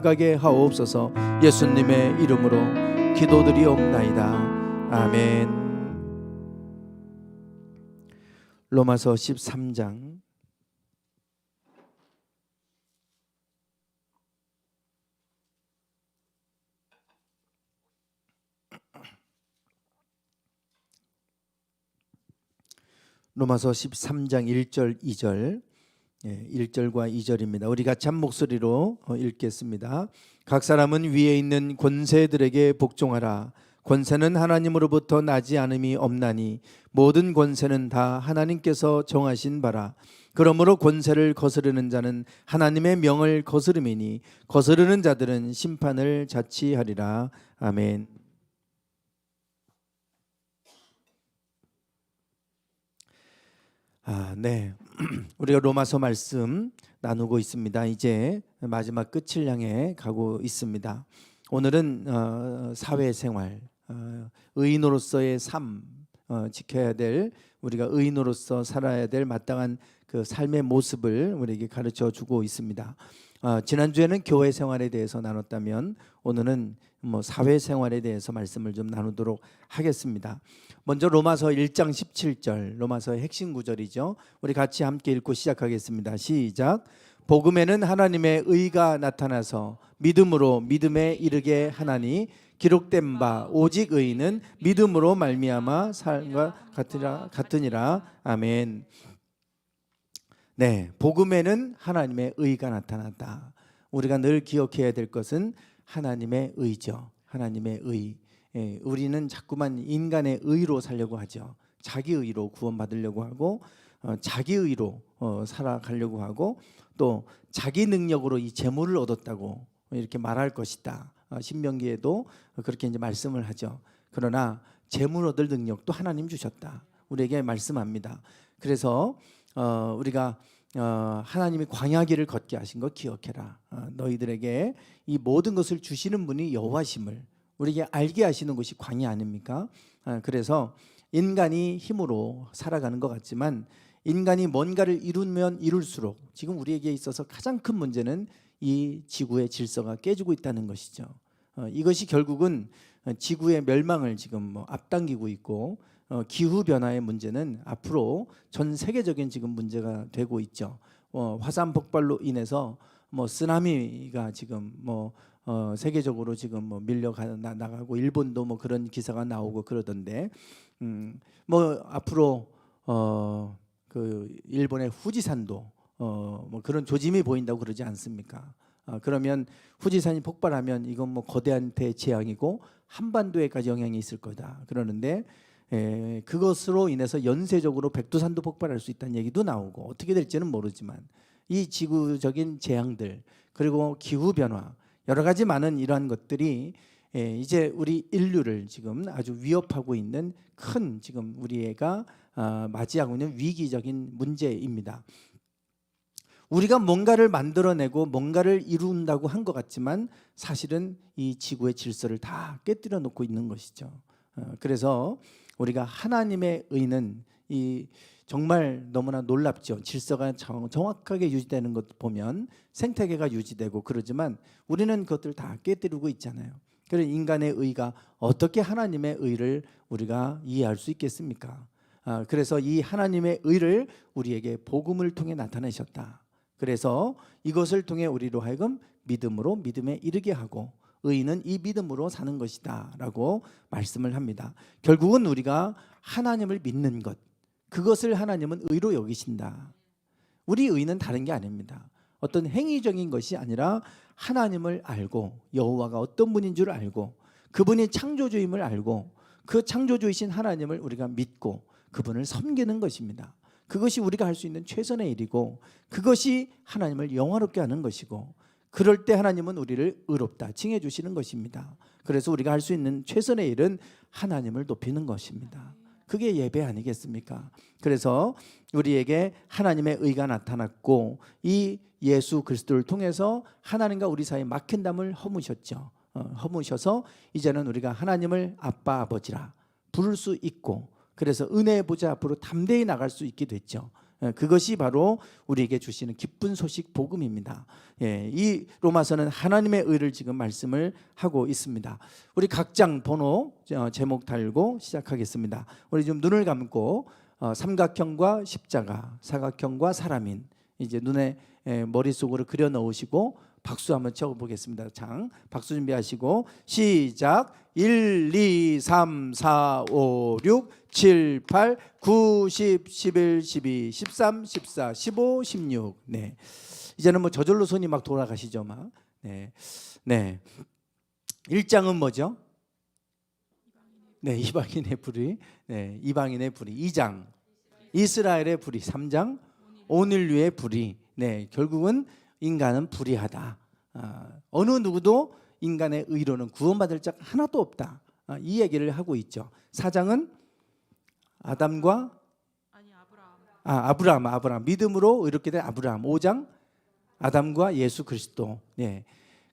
가게 하옵소서. 예수님의 이름으로 기도드리옵나이다. 아멘. 로마서 13장 로마서 13장 1절 2절 1절과 2절입니다. 우리 같이 한 목소리로 읽겠습니다. 각 사람은 위에 있는 권세들에게 복종하라. 권세는 하나님으로부터 나지 않음이 없나니 모든 권세는 다 하나님께서 정하신 바라. 그러므로 권세를 거스르는 자는 하나님의 명을 거스름이니 거스르는 자들은 심판을 자취하리라. 아멘. 네. 우리가 로마서 말씀 나누고 있습니다. 이제 마지막 끝을 향해 가고 있습니다. 오늘은 사회생활, 의인으로서의 삶, 지켜야 될, 우리가 의인으로서 살아야 될 마땅한 그 삶의 모습을 우리에게 가르쳐 주고 있습니다. 지난주에는 교회 생활에 대해서 나눴다면 오늘은 사회생활에 대해서 말씀을 좀 나누도록 하겠습니다. 먼저 로마서 1장 17절, 로마서의 핵심 구절이죠. 우리 같이 함께 읽고 시작하겠습니다. 시작. 복음에는 하나님의 의가 나타나서 믿음으로 믿음에 이르게 하나니 기록된 바 오직 의인은 믿음으로 말미암아 삶과 같으니라. 아멘. 네, 복음에는 하나님의 의가 나타났다. 우리가 늘 기억해야 될 것은 하나님의 의죠. 하나님의 의. 우리는 자꾸만 인간의 의로 살려고 하죠. 자기 의로 구원받으려고 하고 자기 의로 살아가려고 하고 또 자기 능력으로 이 재물을 얻었다고 이렇게 말할 것이다. 신명기에도 그렇게 이제 말씀을 하죠. 그러나 재물 얻을 능력도 하나님 주셨다. 우리에게 말씀합니다. 그래서 우리가 하나님이 광야길을 걷게 하신 거 기억해라. 너희들에게 이 모든 것을 주시는 분이 여호와심을 우리에게 알게 하시는 것이 광야 아닙니까? 그래서 인간이 힘으로 살아가는 것 같지만 인간이 뭔가를 이루면 이룰수록 지금 우리에게 있어서 가장 큰 문제는 이 지구의 질서가 깨지고 있다는 것이죠. 이것이 결국은 지구의 멸망을 지금 앞당기고 있고 기후 변화의 문제는 앞으로 전 세계적인 지금 문제가 되고 있죠. 화산 폭발로 인해서 쓰나미가 지금 세계적으로 지금 밀려가 나가고 일본도 그런 기사가 나오고 그러던데 앞으로 그 일본의 후지산도 그런 조짐이 보인다고 그러지 않습니까? 그러면 후지산이 폭발하면 이건 거대한 대재앙이고 한반도에까지 영향이 있을 거다 그러는데 그것으로 인해서 연쇄적으로 백두산도 폭발할 수 있다는 얘기도 나오고 어떻게 될지는 모르지만 이 지구적인 재앙들 그리고 기후 변화 여러 가지 많은 이러한 것들이 이제 우리 인류를 지금 아주 위협하고 있는 큰 지금 우리가 맞이하고 있는 위기적인 문제입니다. 우리가 뭔가를 만들어내고 뭔가를 이룬다고 한 것 같지만 사실은 이 지구의 질서를 다 깨뜨려 놓고 있는 것이죠. 그래서 우리가 하나님의 의는 이 정말 너무나 놀랍죠. 질서가 정확하게 유지되는 것 보면 생태계가 유지되고 그러지만 우리는 그것들 다 깨뜨리고 있잖아요. 그래서 인간의 의가 어떻게 하나님의 의를 우리가 이해할 수 있겠습니까? 그래서 이 하나님의 의를 우리에게 복음을 통해 나타내셨다. 그래서 이것을 통해 우리로 하여금 믿음으로 믿음에 이르게 하고 의인은 이 믿음으로 사는 것이다 라고 말씀을 합니다. 결국은 우리가 하나님을 믿는 것 그것을 하나님은 의로 여기신다. 우리 의는 다른 게 아닙니다. 어떤 행위적인 것이 아니라 하나님을 알고 여호와가 어떤 분인 줄 알고 그분이 창조주임을 알고 그 창조주이신 하나님을 우리가 믿고 그분을 섬기는 것입니다. 그것이 우리가 할 수 있는 최선의 일이고 그것이 하나님을 영화롭게 하는 것이고 그럴 때 하나님은 우리를 의롭다 칭해 주시는 것입니다. 그래서 우리가 할 수 있는 최선의 일은 하나님을 높이는 것입니다. 그게 예배 아니겠습니까? 그래서 우리에게 하나님의 의가 나타났고 이 예수 그리스도를 통해서 하나님과 우리 사이에 막힌 담을 허무셨죠. 허무셔서 이제는 우리가 하나님을 아빠 아버지라 부를 수 있고 그래서 은혜의 보좌 앞으로 담대히 나갈 수 있게 됐죠. 그것이 바로 우리에게 주시는 기쁜 소식 복음입니다. 이 로마서는 하나님의 의를 지금 말씀을 하고 있습니다. 우리 각 장 번호 제목 달고 시작하겠습니다. 우리 좀 눈을 감고 삼각형과 십자가, 사각형과 사람인 이제 눈에 머릿속으로 그려 넣으시고 박수 한번 쳐 보겠습니다. 장 박수 준비하시고 시작. 1, 2, 3, 4, 5, 6, 7, 8, 9, 10, 11, 12, 13, 14, 15, 16. 네. 이제는 뭐 저절로 손이 막 돌아가시죠, 막. 네. 네. 1장은 뭐죠? 네, 이방인의 불의. 네, 이방인의 불의. 2장 이스라엘의 불의. 3장 온인류의 불의. 네, 결국은 인간은 불의하다. 어느 누구도 인간의 의로는 구원받을 자가 하나도 없다. 이 얘기를 하고 있죠. 4장은 아담과 아브라함 믿음으로 의롭게 된 아브라함. 5장 아담과 예수 그리스도. 네.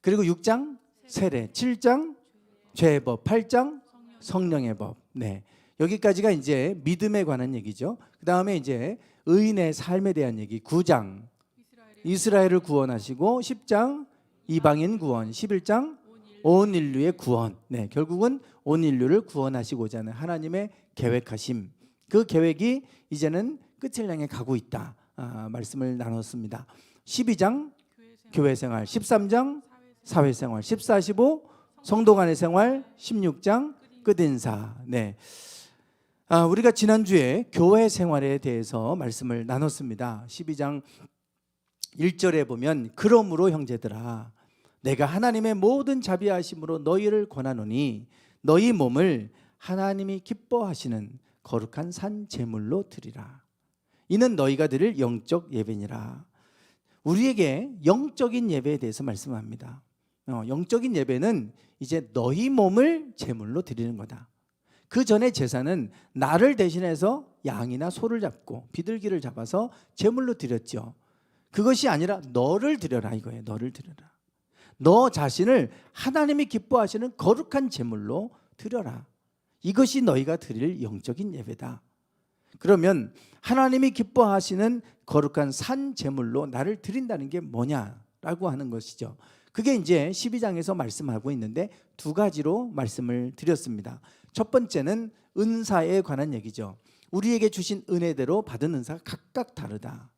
그리고 6장 세례, 7장 죄의 법, 8장 성령의 법. 네. 여기까지가 이제 믿음에 관한 얘기죠. 그다음에 이제 의인의 삶에 대한 얘기. 9장 이스라엘을 구원하시고, 10장 이방인 구원, 11장 온 인류의 구원. 네, 결국은 온 인류를 구원하시고자 하는 하나님의 계획하심. 그 계획이 이제는 끝을 향해 가고 있다. 말씀을 나눴습니다. 12장 교회 생활, 13장 사회 생활, 14, 15 성도 간의 생활, 16장 끝인사. 네. 우리가 지난주에 교회 생활에 대해서 말씀을 나눴습니다. 12장 1절에 보면 그러므로 형제들아 내가 하나님의 모든 자비하심으로 너희를 권하노니 너희 몸을 하나님이 기뻐하시는 거룩한 산 제물로 드리라. 이는 너희가 드릴 영적 예배니라. 우리에게 영적인 예배에 대해서 말씀합니다. 영적인 예배는 이제 너희 몸을 제물로 드리는 거다. 그 전에 제사는 나를 대신해서 양이나 소를 잡고 비둘기를 잡아서 제물로 드렸죠. 그것이 아니라 너를 드려라 이거예요. 너를 드려라. 너 자신을 하나님이 기뻐하시는 거룩한 제물로 드려라. 이것이 너희가 드릴 영적인 예배다. 그러면 하나님이 기뻐하시는 거룩한 산 제물로 나를 드린다는 게 뭐냐라고 하는 것이죠. 그게 이제 12장에서 말씀하고 있는데 두 가지로 말씀을 드렸습니다. 첫 번째는 은사에 관한 얘기죠. 우리에게 주신 은혜대로 받은 은사가 각각 다르다.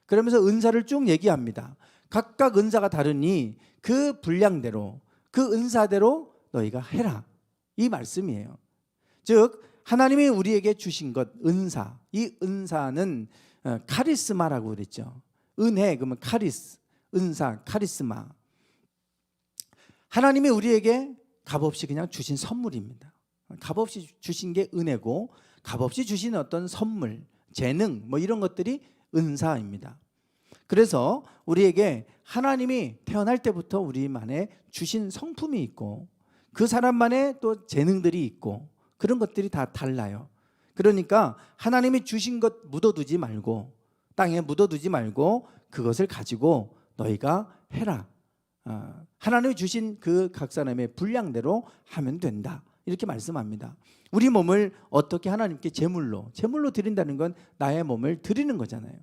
그러면서 은사를 쭉 얘기합니다. 각각 은사가 다르니 그 분량대로 그 은사대로 너희가 해라. 이 말씀이에요. 즉 하나님이 우리에게 주신 것 은사. 이 은사는 카리스마라고 그랬죠. 은혜 그러면 카리스, 은사, 카리스마. 하나님이 우리에게 값없이 그냥 주신 선물입니다. 값없이 주신 게 은혜고 값없이 주신 어떤 선물, 재능 뭐 이런 것들이 은사입니다. 그래서 우리에게 하나님이 태어날 때부터 우리만의 주신 성품이 있고 그 사람만의 또 재능들이 있고 그런 것들이 다 달라요. 그러니까 하나님이 주신 것 묻어두지 말고 땅에 묻어두지 말고 그것을 가지고 너희가 해라. 하나님이 주신 그 각 사람의 분량대로 하면 된다. 이렇게 말씀합니다. 우리 몸을 어떻게 하나님께 제물로 드린다는 건 나의 몸을 드리는 거잖아요.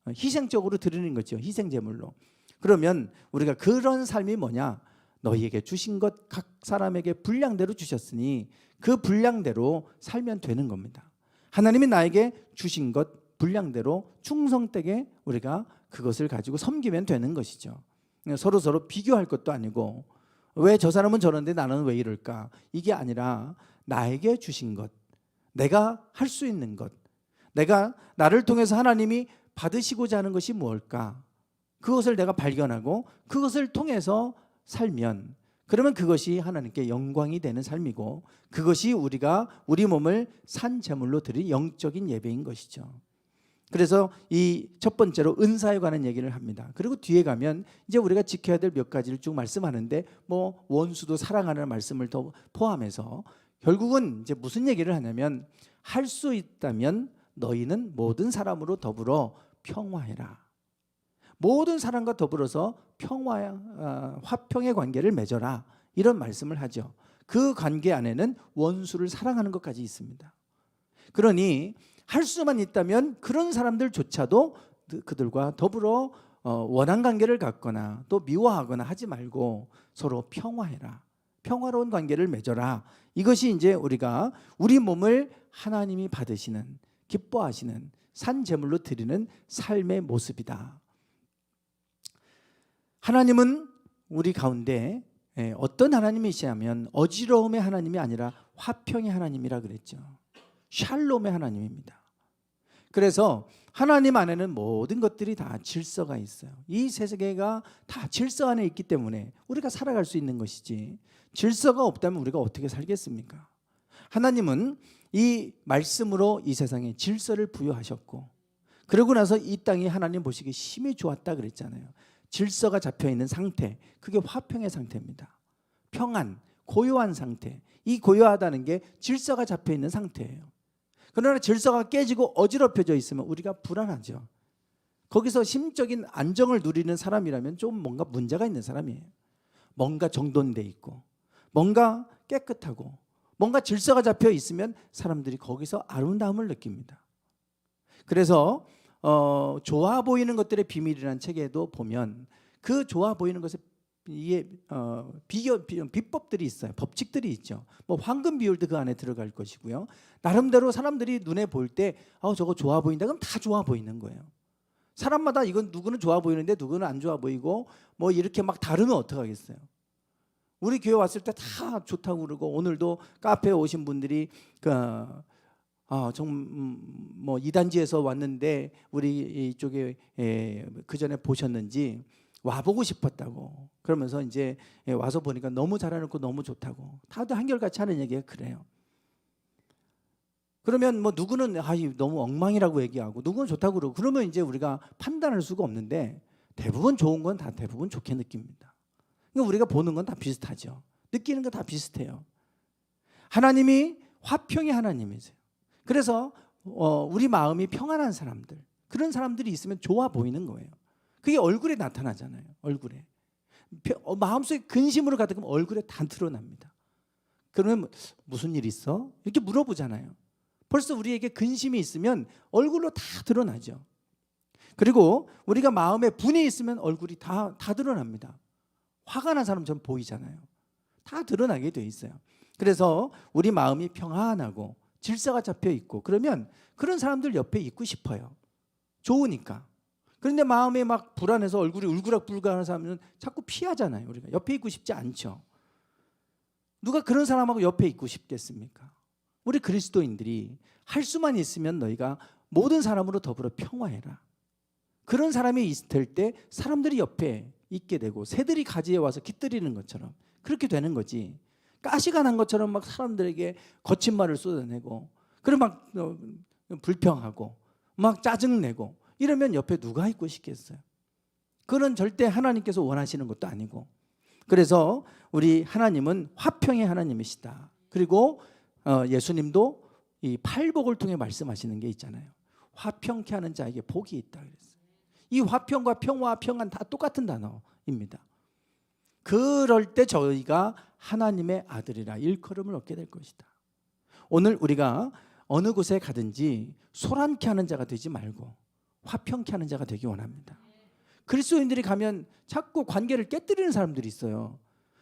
희생적으로 드리는 거죠. 희생제물로. 그러면 우리가 그런 삶이 뭐냐? 너희에게 주신 것 각 사람에게 분량대로 주셨으니 그 분량대로 살면 되는 겁니다. 하나님이 나에게 주신 것 분량대로 충성되게 우리가 그것을 가지고 섬기면 되는 것이죠. 서로 비교할 것도 아니고 왜 저 사람은 저런데 나는 왜 이럴까? 이게 아니라 나에게 주신 것, 내가 할 수 있는 것, 내가 나를 통해서 하나님이 받으시고자 하는 것이 무엇일까? 그것을 내가 발견하고 그것을 통해서 살면 그러면 그것이 하나님께 영광이 되는 삶이고 그것이 우리가 우리 몸을 산 제물로 드린 영적인 예배인 것이죠. 그래서 이 첫 번째로 은사에 관한 얘기를 합니다. 그리고 뒤에 가면 이제 우리가 지켜야 될 몇 가지를 쭉 말씀하는데 뭐 원수도 사랑하는 말씀을 더 포함해서 결국은 이제 무슨 얘기를 하냐면 할 수 있다면 너희는 모든 사람으로 더불어 평화해라. 모든 사람과 더불어서 화평의 관계를 맺어라. 이런 말씀을 하죠. 그 관계 안에는 원수를 사랑하는 것까지 있습니다. 그러니 할 수만 있다면 그런 사람들조차도 그들과 더불어 원한 관계를 갖거나 또 미워하거나 하지 말고 서로 평화해라. 평화로운 관계를 맺어라. 이것이 이제 우리가 우리 몸을 하나님이 받으시는, 기뻐하시는 산 제물로 드리는 삶의 모습이다. 하나님은 우리 가운데 어떤 하나님이시냐면 어지러움의 하나님이 아니라 화평의 하나님이라 그랬죠. 샬롬의 하나님입니다. 그래서 하나님 안에는 모든 것들이 다 질서가 있어요. 이 세계가 다 질서 안에 있기 때문에 우리가 살아갈 수 있는 것이지, 질서가 없다면 우리가 어떻게 살겠습니까? 하나님은 이 말씀으로 이 세상에 질서를 부여하셨고, 그러고 나서 이 땅이 하나님 보시기에 심히 좋았다 그랬잖아요. 질서가 잡혀있는 상태, 그게 화평의 상태입니다. 평안, 고요한 상태. 이 고요하다는 게 질서가 잡혀있는 상태예요. 그러나 질서가 깨지고 어지럽혀져 있으면 우리가 불안하죠. 거기서 심적인 안정을 누리는 사람이라면 좀 뭔가 문제가 있는 사람이에요. 뭔가 정돈돼 있고, 뭔가 깨끗하고, 뭔가 질서가 잡혀 있으면 사람들이 거기서 아름다움을 느낍니다. 그래서 좋아 보이는 것들의 비밀이라는 책에도 보면 그 좋아 보이는 것에 이게 비법들이 있어요. 법칙들이 있죠. 뭐 황금 비율도 그 안에 들어갈 것이고요. 나름대로 사람들이 눈에 볼 때 저거 좋아 보인다 그럼 다 좋아 보이는 거예요. 사람마다 이건 누구는 좋아 보이는데 누구는 안 좋아 보이고 뭐 이렇게 막 다르면 어떡하겠어요. 우리 교회 왔을 때 다 좋다고 그러고, 오늘도 카페에 오신 분들이 뭐 이단지에서 왔는데 우리 이쪽에 그 전에 보셨는지 와보고 싶었다고 그러면서 이제 와서 보니까 너무 잘해놓고 너무 좋다고 다들 한결같이 하는 얘기가 그래요. 그러면 뭐 누구는 너무 엉망이라고 얘기하고 누구는 좋다고 그러고, 그러면 이제 우리가 판단할 수가 없는데 대부분 좋은 건 다 대부분 좋게 느낍니다. 그러니까 우리가 보는 건 다 비슷하죠. 느끼는 건 다 비슷해요. 하나님이 화평의 하나님이세요. 그래서 우리 마음이 평안한 사람들, 그런 사람들이 있으면 좋아 보이는 거예요. 그게 얼굴에 나타나잖아요. 얼굴에 마음속에 근심으로 가득하면 얼굴에 다 드러납니다. 그러면 무슨 일 있어? 이렇게 물어보잖아요. 벌써 우리에게 근심이 있으면 얼굴로 다 드러나죠. 그리고 우리가 마음에 분이 있으면 얼굴이 다 드러납니다. 화가 난 사람처럼 보이잖아요. 다 드러나게 돼 있어요. 그래서 우리 마음이 평안하고 질서가 잡혀 있고 그러면 그런 사람들 옆에 있고 싶어요. 좋으니까. 그런데 마음에 막 불안해서 얼굴이 울그락불그락하는 사람은 자꾸 피하잖아요. 우리가 옆에 있고 싶지 않죠. 누가 그런 사람하고 옆에 있고 싶겠습니까? 우리 그리스도인들이 할 수만 있으면 너희가 모든 사람으로 더불어 평화해라. 그런 사람이 있을 때 사람들이 옆에 있게 되고 새들이 가지에 와서 깃들이는 것처럼 그렇게 되는 거지. 가시가 난 것처럼 막 사람들에게 거친 말을 쏟아내고, 그리고 막 불평하고 막 짜증내고 이러면 옆에 누가 있고 싶겠어요? 그건 절대 하나님께서 원하시는 것도 아니고. 그래서 우리 하나님은 화평의 하나님이시다. 그리고 예수님도 이 팔복을 통해 말씀하시는 게 있잖아요. 화평케 하는 자에게 복이 있다 그랬어요. 이 화평과 평화, 평안 다 똑같은 단어입니다. 그럴 때 저희가 하나님의 아들이라 일컬음을 얻게 될 것이다. 오늘 우리가 어느 곳에 가든지 소란케 하는 자가 되지 말고 화평케 하는 자가 되기 원합니다. 그리스도인들이 가면 자꾸 관계를 깨뜨리는 사람들이 있어요.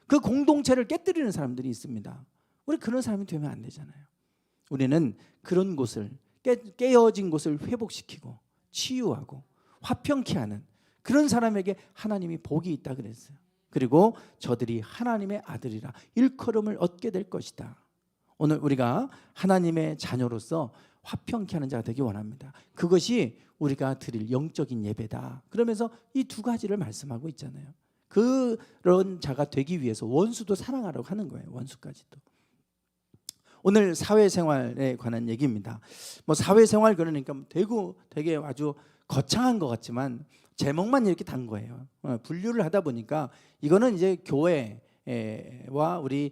그 공동체를 깨뜨리는 사람들이 있습니다. 우리 그런 사람이 되면 안 되잖아요. 우리는 그런 곳을 깨어진 곳을 회복시키고 치유하고 화평케 하는 그런 사람에게 하나님이 복이 있다 그랬어요. 그리고 저들이 하나님의 아들이라 일컬음을 얻게 될 것이다. 오늘 우리가 하나님의 자녀로서 화평케 하는 자가 되기 원합니다. 그것이 우리가 드릴 영적인 예배다. 그러면서 이 두 가지를 말씀하고 있잖아요. 그런 자가 되기 위해서 원수도 사랑하라고 하는 거예요. 원수까지도. 오늘 사회생활에 관한 얘기입니다. 뭐 사회생활 그러니까 되게 아주 거창한 것 같지만 제목만 이렇게 단 거예요. 분류를 하다 보니까 이거는 이제 교회와 우리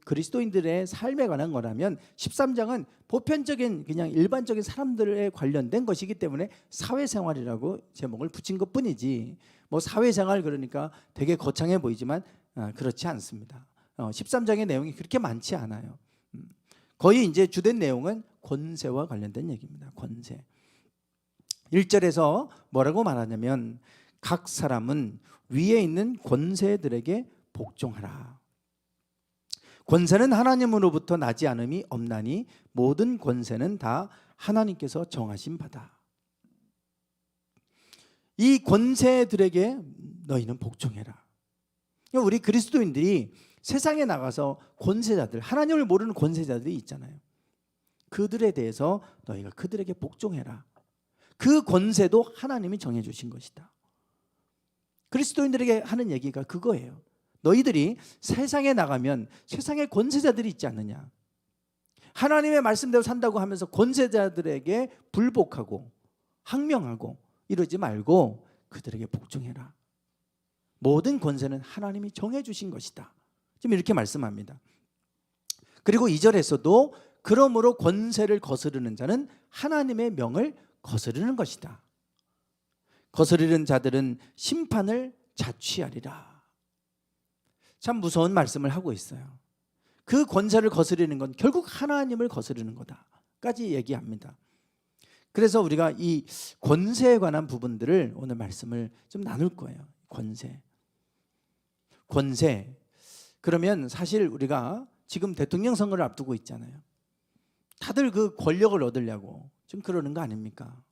그리스도인들의 삶에 관한 거라면 13장은 보편적인 그냥 일반적인 사람들에 관련된 것이기 때문에 사회생활이라고 제목을 붙인 것뿐이지, 뭐 사회생활 그러니까 되게 거창해 보이지만 그렇지 않습니다. 13장의 내용이 그렇게 많지 않아요. 거의 이제 주된 내용은 권세와 관련된 얘기입니다. 권세. 1절에서 뭐라고 말하냐면 각 사람은 위에 있는 권세들에게 복종하라. 권세는 하나님으로부터 나지 않음이 없나니 모든 권세는 다 하나님께서 정하신 바다. 이 권세들에게 너희는 복종해라. 우리 그리스도인들이 세상에 나가서 권세자들, 하나님을 모르는 권세자들이 있잖아요. 그들에 대해서 너희가 그들에게 복종해라. 그 권세도 하나님이 정해주신 것이다. 그리스도인들에게 하는 얘기가 그거예요. 너희들이 세상에 나가면 세상에 권세자들이 있지 않느냐. 하나님의 말씀대로 산다고 하면서 권세자들에게 불복하고 항명하고 이러지 말고 그들에게 복종해라. 모든 권세는 하나님이 정해주신 것이다. 지금 이렇게 말씀합니다. 그리고 2절에서도 그러므로 권세를 거스르는 자는 하나님의 명을 거스르는 것이다. 거스르는 자들은 심판을 자취하리라. 참 무서운 말씀을 하고 있어요. 그 권세를 거스르는 건 결국 하나님을 거스르는 거다까지 얘기합니다. 그래서 우리가 이 권세에 관한 부분들을 오늘 말씀을 좀 나눌 거예요. 권세. 그러면 사실 우리가 지금 대통령 선거를 앞두고 있잖아요. 다들 그 권력을 얻으려고 지금 그러는 거 아닙니까?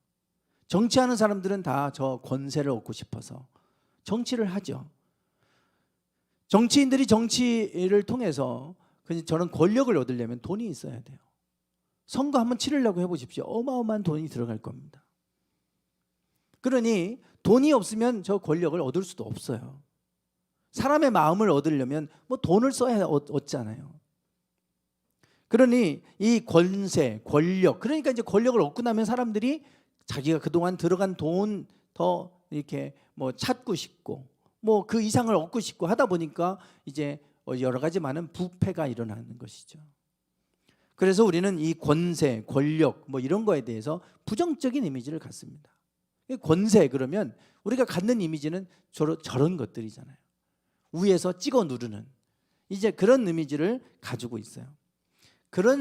정치하는 사람들은 다 저 권세를 얻고 싶어서 정치를 하죠. 정치인들이 정치를 통해서 저런 권력을 얻으려면 돈이 있어야 돼요. 선거 한번 치르려고 해보십시오. 어마어마한 돈이 들어갈 겁니다. 그러니 돈이 없으면 저 권력을 얻을 수도 없어요. 사람의 마음을 얻으려면 뭐 돈을 써야 얻잖아요. 그러니 이 권세, 권력, 그러니까 이제 권력을 얻고 나면 사람들이 자기가 그동안 들어간 돈 더 이렇게 뭐 찾고 싶고 뭐 그 이상을 얻고 싶고 하다 보니까 이제 여러 가지 많은 부패가 일어나는 것이죠. 그래서 우리는 이 권세, 권력 뭐 이런 거에 대해서 부정적인 이미지를 갖습니다. 권세 그러면 우리가 갖는 이미지는 저런 것들이잖아요. 위에서 찍어 누르는 이제 그런 이미지를 가지고 있어요.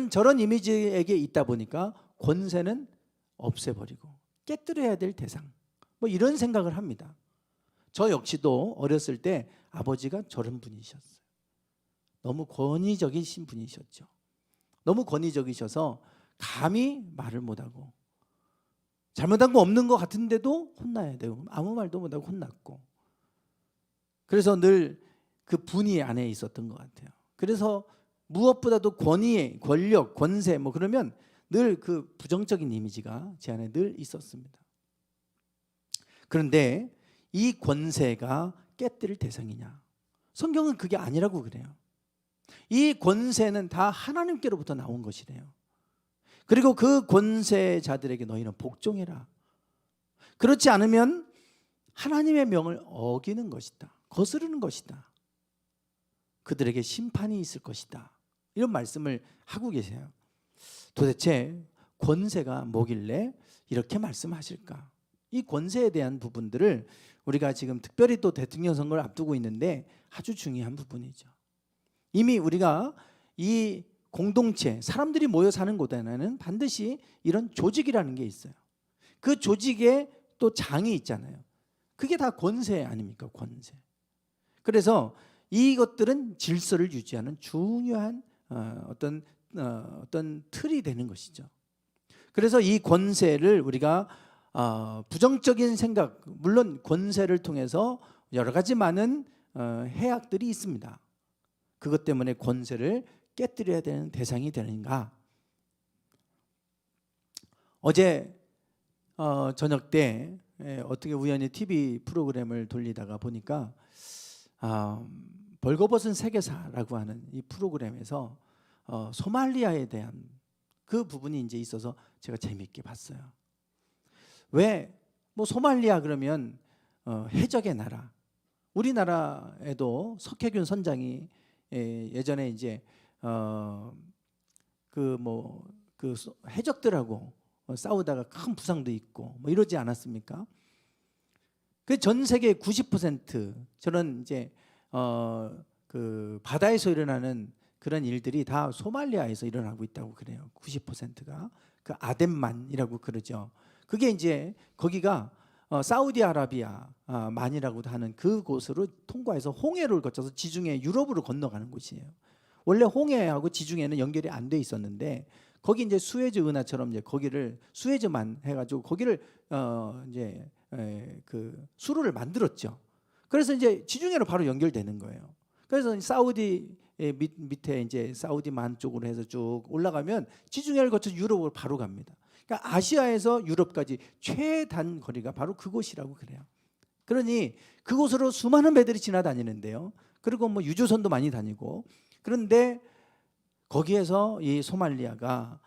저런 이미지에게 있다 보니까 권세는 없애버리고 깨뜨려야 될 대상 뭐 이런 생각을 합니다. 저 역시도 어렸을 때 아버지가 저런 분이셨어요. 너무 권위적이신 분이셨죠. 너무 권위적이셔서 감히 말을 못하고 잘못한 거 없는 것 같은데도 혼나야 되고 아무 말도 못하고 혼났고 그래서 늘 그 분이 안에 있었던 것 같아요. 그래서 무엇보다도 권위, 권력, 권세 뭐 그러면 늘 그 부정적인 이미지가 제 안에 늘 있었습니다. 그런데 이 권세가 깨뜨릴 대상이냐? 성경은 그게 아니라고 그래요. 이 권세는 다 하나님께로부터 나온 것이래요. 그리고 그 권세자들에게 너희는 복종해라. 그렇지 않으면 하나님의 명을 어기는 것이다. 거스르는 것이다. 그들에게 심판이 있을 것이다. 이런 말씀을 하고 계세요. 도대체 권세가 뭐길래 이렇게 말씀하실까? 이 권세에 대한 부분들을 우리가 지금 특별히 또 대통령 선거를 앞두고 있는데 아주 중요한 부분이죠. 이미 우리가 이 공동체, 사람들이 모여 사는 곳에는 반드시 이런 조직이라는 게 있어요. 그 조직에 또 장이 있잖아요. 그게 다 권세 아닙니까? 권세. 그래서 이것들은 질서를 유지하는 중요한 어떤 틀이 되는 것이죠. 그래서 이 권세를 우리가 부정적인 생각, 물론 권세를 통해서 여러 가지 많은 해악들이 있습니다. 그것 때문에 권세를 깨뜨려야 되는 대상이 되는가? 어제 저녁 때 어떻게 우연히 TV 프로그램을 돌리다가 보니까 벌거벗은 세계사라고 하는 이 프로그램에서 소말리아에 대한 그 부분이 이제 있어서 제가 재미있게 봤어요. 왜 뭐 소말리아 그러면 해적의 나라. 우리나라에도 석혜균 선장이 예전에 이제 그 해적들하고 싸우다가 큰 부상도 있고 뭐 이러지 않았습니까? 그 전 세계 90% 저는 이제 그 바다에서 일어나는 그 그런 일들이 다 소말리아에서 일어나고 있다고 그래요. 90%가 그 아덴만이라고 그러죠. 그게 이제 거기가 사우디아라비아만이라고도 하는 그곳으로 통과해서 홍해를 거쳐서 지중해 유럽으로 건너가는 곳이에요. 원래 홍해하고 지중해는 연결이 안 돼 있었는데 거기 이제 수에즈 운하처럼 이제 거기를 수에즈만 해가지고 거기를 이제 그 수로를 만들었죠. 그래서 이제 지중해로 바로 연결되는 거예요. 그래서 사우디 밑에 이제 사우디만 쪽으로 해서 쭉 올라가면 지중해를 거쳐 유럽으로 바로 갑니다. 그러니까 아시아에서 유럽까지 최단 거리가 바로 그곳이라고 그래요. 그러니 그곳으로 수많은 배들이 지나다니는데요. 그리고 뭐 유조선도 많이 다니고 그런데 거기에서 이 소말리아가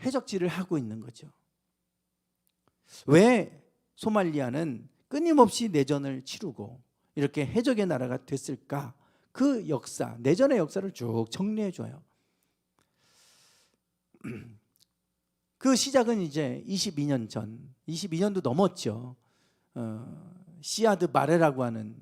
해적질을 하고 있는 거죠. 왜 소말리아는 끊임없이 내전을 치르고 이렇게 해적의 나라가 됐을까? 그 역사, 내전의 역사를 쭉 정리해 줘요. 그 시작은 이제 22년 전, 22년도 넘었죠. 시아드 바레라고 하는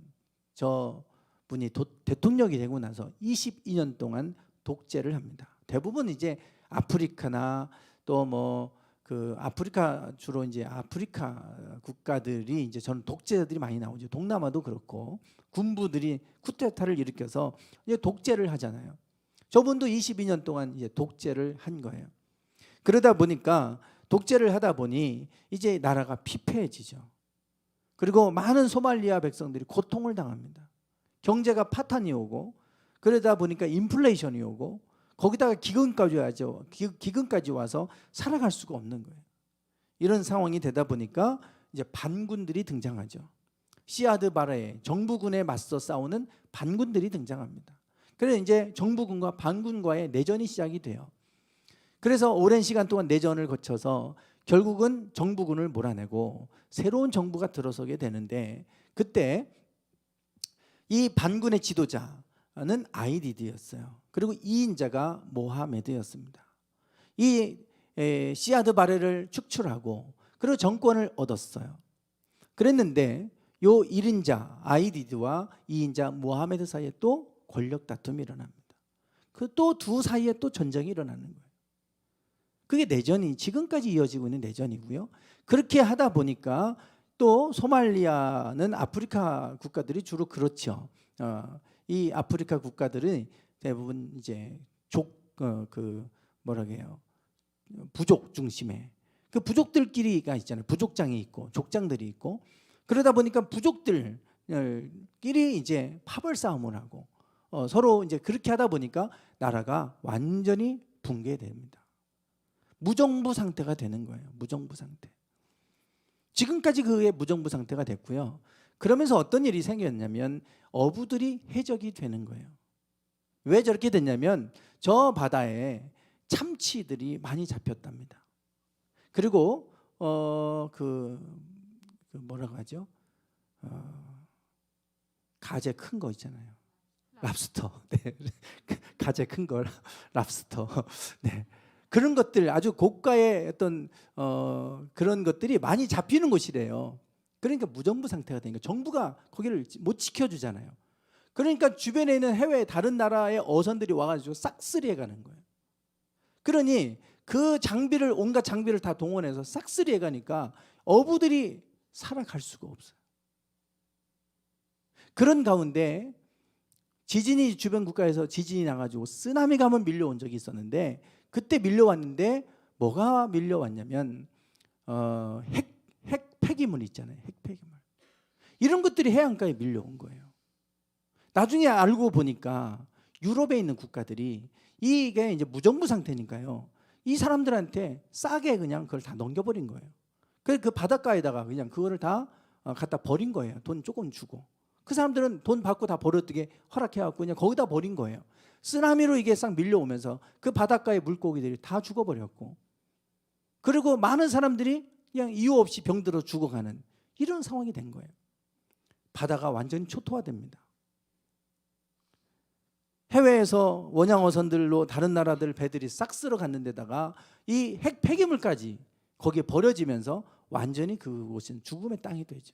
저 분이 대통령이 되고 나서 22년 동안 독재를 합니다. 대부분 이제 아프리카나 또 뭐 그 아프리카 주로 이제 아프리카 국가들이 이제 저는 독재자들이 많이 나오죠. 동남아도 그렇고 군부들이 쿠데타를 일으켜서 이제 독재를 하잖아요. 저분도 22년 동안 이제 독재를 한 거예요. 그러다 보니까 독재를 하다 보니 이제 나라가 피폐해지죠. 그리고 많은 소말리아 백성들이 고통을 당합니다. 경제가 파탄이 오고 그러다 보니까 인플레이션이 오고 거기다가 기근까지 와서 살아갈 수가 없는 거예요. 이런 상황이 되다 보니까 이제 반군들이 등장하죠. 시아드 바레의 정부군에 맞서 싸우는 반군들이 등장합니다. 그래서 이제 정부군과 반군과의 내전이 시작이 돼요. 그래서 오랜 시간 동안 내전을 거쳐서 결국은 정부군을 몰아내고 새로운 정부가 들어서게 되는데 그때 이 반군의 지도자는 아이디드였어요. 그리고 2인자가 모하메드였습니다. 이 시아드 바레를 축출하고 그리고 정권을 얻었어요. 그랬는데 요 1인자 아이디드와 2인자 모하메드 사이에 또 권력 다툼이 일어납니다. 그 또 두 사이에 또 전쟁이 일어나는 거예요. 그게 내전이 지금까지 이어지고 있는 내전이고요. 그렇게 하다 보니까 또 소말리아는 아프리카 국가들이 주로 그렇죠. 이 아프리카 국가들은 대부분 이제 부족 중심의 그 부족들끼리가 있잖아요. 부족장이 있고 족장들이 있고 그러다 보니까 부족들끼리 이제 파벌 싸움을 하고 서로 이제 그렇게 하다 보니까 나라가 완전히 붕괴됩니다. 무정부 상태가 되는 거예요. 무정부 상태. 지금까지 그의 무정부 상태가 됐고요. 그러면서 어떤 일이 생겼냐면 어부들이 해적이 되는 거예요. 왜 저렇게 됐냐면 저 바다에 참치들이 많이 잡혔답니다. 그리고 뭐라고 하죠? 가재 큰 거 있잖아요. 랍스터. 네. 가재 큰 거 랍스터. 네. 그런 것들 아주 고가의 어떤 그런 것들이 많이 잡히는 곳이래요. 그러니까 무정부 상태가 되니까 정부가 거기를 못 지켜주잖아요. 그러니까 주변에 있는 해외 다른 나라의 어선들이 와가지고 싹쓸이해가는 거예요. 그러니 그 장비를 온갖 장비를 다 동원해서 싹쓸이해가니까 어부들이 살아갈 수가 없어요. 그런 가운데 지진이 주변 국가에서 지진이 나가지고 쓰나미가 한번 밀려온 적이 있었는데 그때 밀려왔는데 뭐가 밀려왔냐면 핵 폐기물 있잖아요. 핵 폐기물. 이런 것들이 해안가에 밀려온 거예요. 나중에 알고 보니까 유럽에 있는 국가들이 이게 이제 무정부 상태니까요. 이 사람들한테 싸게 그냥 그걸 다 넘겨버린 거예요. 그래서 그 바닷가에다가 그냥 그거를 다 갖다 버린 거예요. 돈 조금 주고. 그 사람들은 돈 받고 다 버려두게 허락해갖고 그냥 거기다 버린 거예요. 쓰나미로 이게 싹 밀려오면서 그 바닷가의 물고기들이 다 죽어버렸고 그리고 많은 사람들이 그냥 이유 없이 병들어 죽어가는 이런 상황이 된 거예요. 바다가 완전히 초토화됩니다. 해외에서 원양어선들로 다른 나라들 배들이 싹 쓸어 갔는 데다가 이 핵 폐기물까지 거기에 버려지면서 완전히 그곳은 죽음의 땅이 되죠.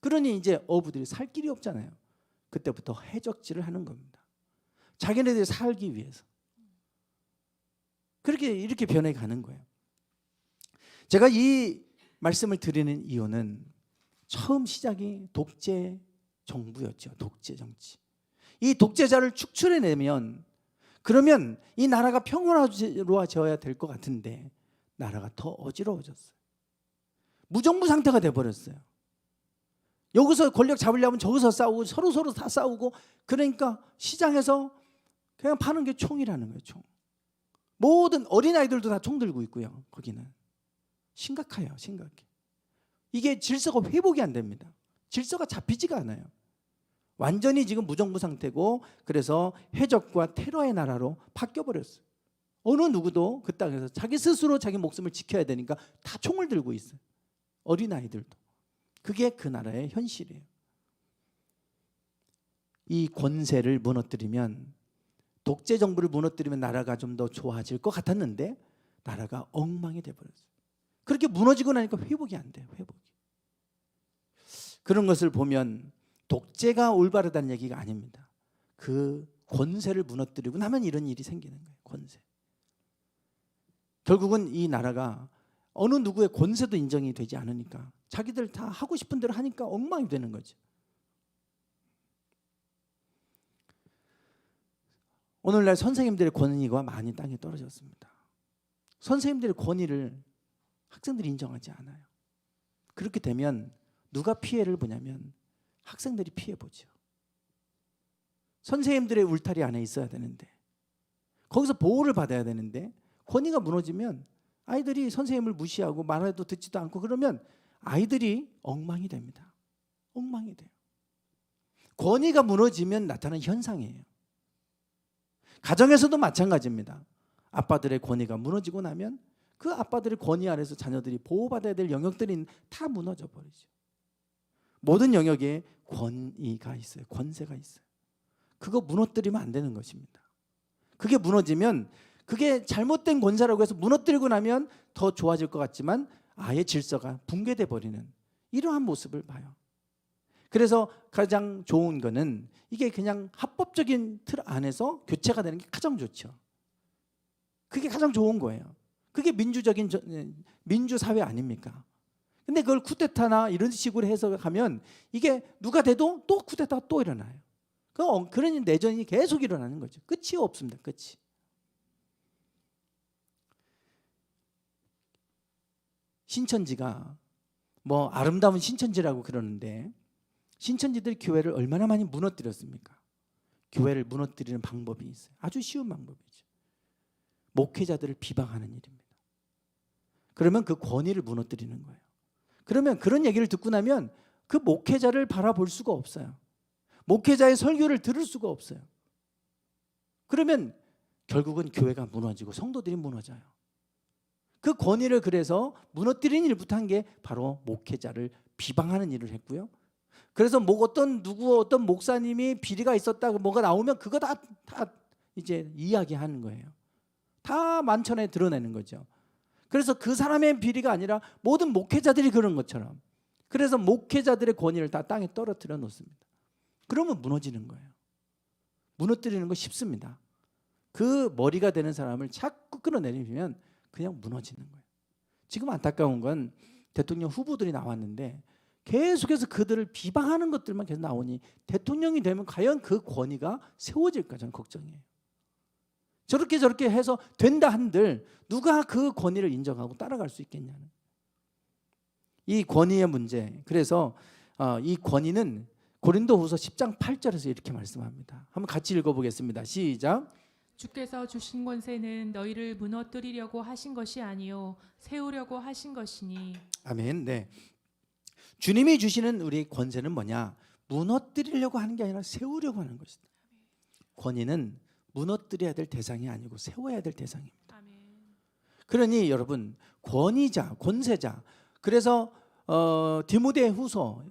그러니 이제 어부들이 살 길이 없잖아요. 그때부터 해적질을 하는 겁니다. 자기네들이 살기 위해서. 그렇게 이렇게 변해 가는 거예요. 제가 이 말씀을 드리는 이유는 처음 시작이 독재 정부였죠. 독재 정치. 이 독재자를 축출해내면 그러면 이 나라가 평화로워져야 될 것 같은데 나라가 더 어지러워졌어요. 무정부 상태가 돼버렸어요. 여기서 권력 잡으려면 저기서 싸우고 서로 다 싸우고, 그러니까 시장에서 그냥 파는 게 총이라는 거예요. 총. 모든 어린아이들도 다 총 들고 있고요. 거기는 심각해요. 심각해. 이게 질서가 회복이 안 됩니다. 질서가 잡히지가 않아요. 완전히 지금 무정부 상태고, 그래서 해적과 테러의 나라로 바뀌어버렸어요. 어느 누구도 그 땅에서 자기 스스로 자기 목숨을 지켜야 되니까 다 총을 들고 있어요. 어린아이들도. 그게 그 나라의 현실이에요. 이 권세를 무너뜨리면, 독재 정부를 무너뜨리면 나라가 좀 더 좋아질 것 같았는데 나라가 엉망이 돼버렸어요. 그렇게 무너지고 나니까 회복이 안 돼요. 회복이. 그런 것을 보면 독재가 올바르다는 얘기가 아닙니다. 그 권세를 무너뜨리고 나면 이런 일이 생기는 거예요. 권세. 결국은 이 나라가 어느 누구의 권세도 인정이 되지 않으니까 자기들 다 하고 싶은 대로 하니까 엉망이 되는 거죠. 오늘날 선생님들의 권위가 많이 땅에 떨어졌습니다. 선생님들의 권위를 학생들이 인정하지 않아요. 그렇게 되면 누가 피해를 보냐면 학생들이 피해 보죠. 선생님들의 울타리 안에 있어야 되는데, 거기서 보호를 받아야 되는데 권위가 무너지면 아이들이 선생님을 무시하고 말해도 듣지도 않고 그러면 아이들이 엉망이 됩니다. 엉망이 돼요. 권위가 무너지면 나타나는 현상이에요. 가정에서도 마찬가지입니다. 아빠들의 권위가 무너지고 나면 그 아빠들의 권위 아래서 자녀들이 보호받아야 될 영역들이 다 무너져 버리죠. 모든 영역에 권위가 있어요. 권세가 있어요. 그거 무너뜨리면 안 되는 것입니다. 그게 무너지면, 그게 잘못된 권세라고 해서 무너뜨리고 나면 더 좋아질 것 같지만 아예 질서가 붕괴돼 버리는 이러한 모습을 봐요. 그래서 가장 좋은 거는 이게 그냥 합법적인 틀 안에서 교체가 되는 게 가장 좋죠. 그게 가장 좋은 거예요. 그게 민주적인 민주사회 아닙니까? 근데 그걸 쿠데타나 이런 식으로 해석하면 이게 누가 돼도 또 쿠데타가 또 일어나요. 그런 내전이 계속 일어나는 거죠. 끝이 없습니다. 끝이. 신천지가 뭐 아름다운 신천지라고 그러는데, 신천지들이 교회를 얼마나 많이 무너뜨렸습니까? 교회를 무너뜨리는 방법이 있어요. 아주 쉬운 방법이죠. 목회자들을 비방하는 일입니다. 그러면 그 권위를 무너뜨리는 거예요. 그러면 그런 얘기를 듣고 나면 그 목회자를 바라볼 수가 없어요. 목회자의 설교를 들을 수가 없어요. 그러면 결국은 교회가 무너지고 성도들이 무너져요. 그 권위를 그래서 무너뜨리는 일부터 한 게 바로 목회자를 비방하는 일을 했고요. 그래서 어떤 목사님이 비리가 있었다고 뭐가 나오면 그거 다 이제 이야기하는 거예요. 다 만천에 드러내는 거죠. 그래서 그 사람의 비리가 아니라 모든 목회자들이 그런 것처럼, 그래서 목회자들의 권위를 다 땅에 떨어뜨려 놓습니다. 그러면 무너지는 거예요. 무너뜨리는 거 쉽습니다. 그 머리가 되는 사람을 자꾸 끌어내리면 그냥 무너지는 거예요. 지금 안타까운 건 대통령 후보들이 나왔는데 계속해서 그들을 비방하는 것들만 계속 나오니 대통령이 되면 과연 그 권위가 세워질까 저는 걱정이에요. 저렇게 해서 된다 한들 누가 그 권위를 인정하고 따라갈 수 있겠냐는 이 권위의 문제. 그래서 이 권위는 고린도후서 10장 8절에서 이렇게 말씀합니다. 한번 같이 읽어보겠습니다. 시작. 주께서 주신 권세는 너희를 무너뜨리려고 하신 것이 아니요 세우려고 하신 것이니. 아멘. 네. 주님이 주시는 우리 권세는 뭐냐? 무너뜨리려고 하는 게 아니라 세우려고 하는 것이다. 권위는 무너뜨려야 될 대상이 아니고 세워야 될 대상입니다. 아멘. 그러니 여러분, 권위자, 권세자. 그래서 디모데전서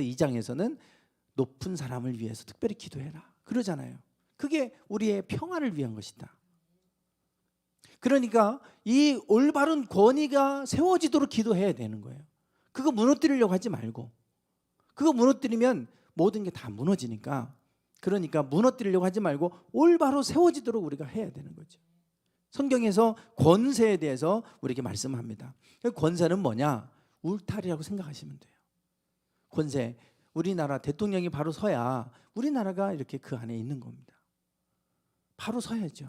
2장에서는 높은 사람을 위해서 특별히 기도해라 그러잖아요. 그게 우리의 평화를 위한 것이다. 그러니까 이 올바른 권위가 세워지도록 기도해야 되는 거예요. 그거 무너뜨리려고 하지 말고, 그거 무너뜨리면 모든 게 다 무너지니까 그러니까 무너뜨리려고 하지 말고 올바로 세워지도록 우리가 해야 되는 거죠. 성경에서 권세에 대해서 우리에게 말씀합니다. 권세는 뭐냐? 울타리라고 생각하시면 돼요. 권세, 우리나라 대통령이 바로 서야 우리나라가 이렇게 그 안에 있는 겁니다. 바로 서야죠.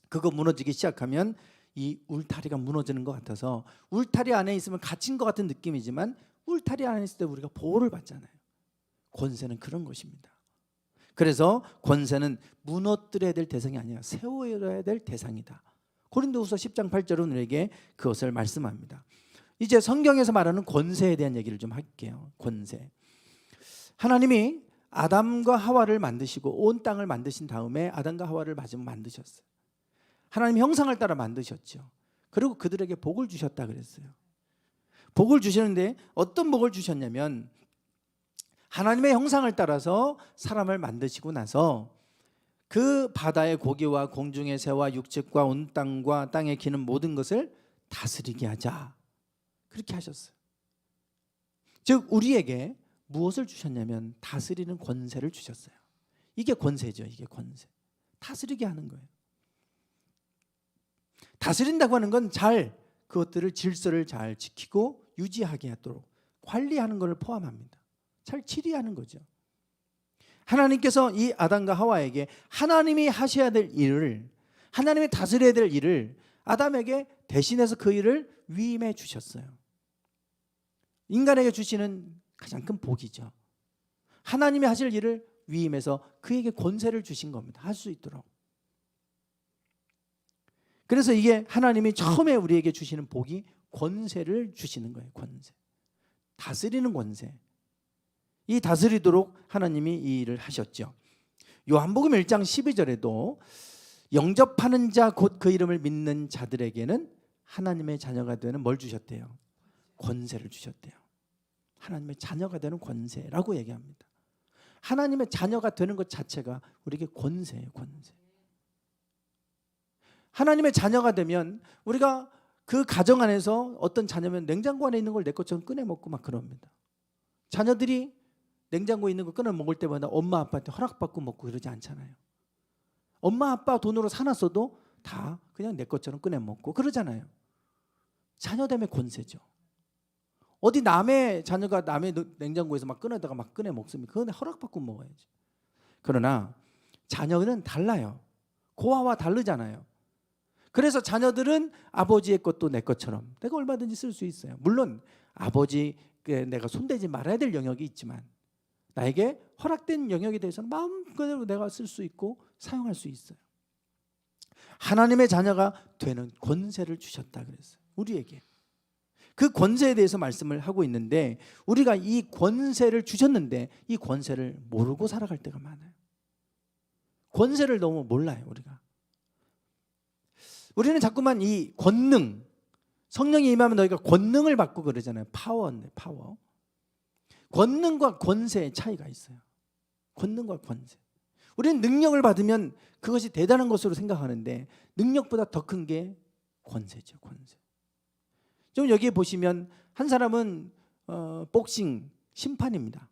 그거 무너지기 시작하면 이 울타리가 무너지는 것 같아서, 울타리 안에 있으면 갇힌 것 같은 느낌이지만 울타리 안에 있을 때 우리가 보호를 받잖아요. 권세는 그런 것입니다. 그래서 권세는 무너뜨려야 될 대상이 아니라 세워야 될 대상이다. 고린도후서 10장 8절은 우리에게 그것을 말씀합니다. 이제 성경에서 말하는 권세에 대한 얘기를 좀 할게요. 권세. 하나님이 아담과 하와를 만드시고 온 땅을 만드신 다음에 아담과 하와를 마지막 만드셨어요. 하나님 형상을 따라 만드셨죠. 그리고 그들에게 복을 주셨다 그랬어요. 복을 주시는데 어떤 복을 주셨냐면, 하나님의 형상을 따라서 사람을 만드시고 나서 그 바다의 고기와 공중의 새와 육축과 온 땅과 땅에 기는 모든 것을 다스리게 하자, 그렇게 하셨어요. 즉 우리에게 무엇을 주셨냐면 다스리는 권세를 주셨어요. 이게 권세죠. 이게 권세. 다스리게 하는 거예요. 다스린다고 하는 건 잘 그것들을 질서를 잘 지키고 유지하게 하도록 관리하는 것을 포함합니다. 잘 치리하는 거죠. 하나님께서 이 아담과 하와에게 하나님이 하셔야 될 일을, 하나님이 다스려야 될 일을 아담에게 대신해서 그 일을 위임해 주셨어요. 인간에게 주시는 가장 큰 복이죠. 하나님이 하실 일을 위임해서 그에게 권세를 주신 겁니다. 할 수 있도록. 그래서 이게 하나님이 처음에 우리에게 주시는 복이 권세를 주시는 거예요. 권세. 다스리는 권세. 이 다스리도록 하나님이 이 일을 하셨죠. 요한복음 1장 12절에도 영접하는 자 곧 그 이름을 믿는 자들에게는 하나님의 자녀가 되는 뭘 주셨대요? 권세를 주셨대요. 하나님의 자녀가 되는 권세라고 얘기합니다. 하나님의 자녀가 되는 것 자체가 우리에게 권세예요. 권세. 하나님의 자녀가 되면 우리가 그 가정 안에서 어떤 자녀면 냉장고 안에 있는 걸 내 것처럼 꺼내 먹고 막 그럽니다. 자녀들이 냉장고에 있는 거 꺼내 먹을 때마다 엄마 아빠한테 허락받고 먹고 그러지 않잖아요. 엄마 아빠 돈으로 사놨어도 다 그냥 내 것처럼 꺼내 먹고 그러잖아요. 자녀됨의 권세죠. 어디 남의 자녀가 남의 냉장고에서 막 꺼내다가 막 꺼내 먹습니까? 그건 허락받고 먹어야지. 그러나 자녀는 달라요. 고아와 다르잖아요. 그래서 자녀들은 아버지의 것도 내 것처럼 내가 얼마든지 쓸 수 있어요. 물론 아버지 내가 손대지 말아야 될 영역이 있지만 나에게 허락된 영역에 대해서는 마음대로 내가 쓸 수 있고 사용할 수 있어요. 하나님의 자녀가 되는 권세를 주셨다 그랬어요. 우리에게. 그 권세에 대해서 말씀을 하고 있는데, 우리가 이 권세를 주셨는데 이 권세를 모르고 살아갈 때가 많아요. 권세를 너무 몰라요. 우리는 자꾸만 이 권능, 성령이 임하면 너희가 권능을 받고 그러잖아요. 파워인데 파워. 권능과 권세의 차이가 있어요. 권능과 권세. 우리는 능력을 받으면 그것이 대단한 것으로 생각하는데 능력보다 더 큰 게 권세죠. 권세. 좀 여기에 보시면 한 사람은 복싱 심판입니다.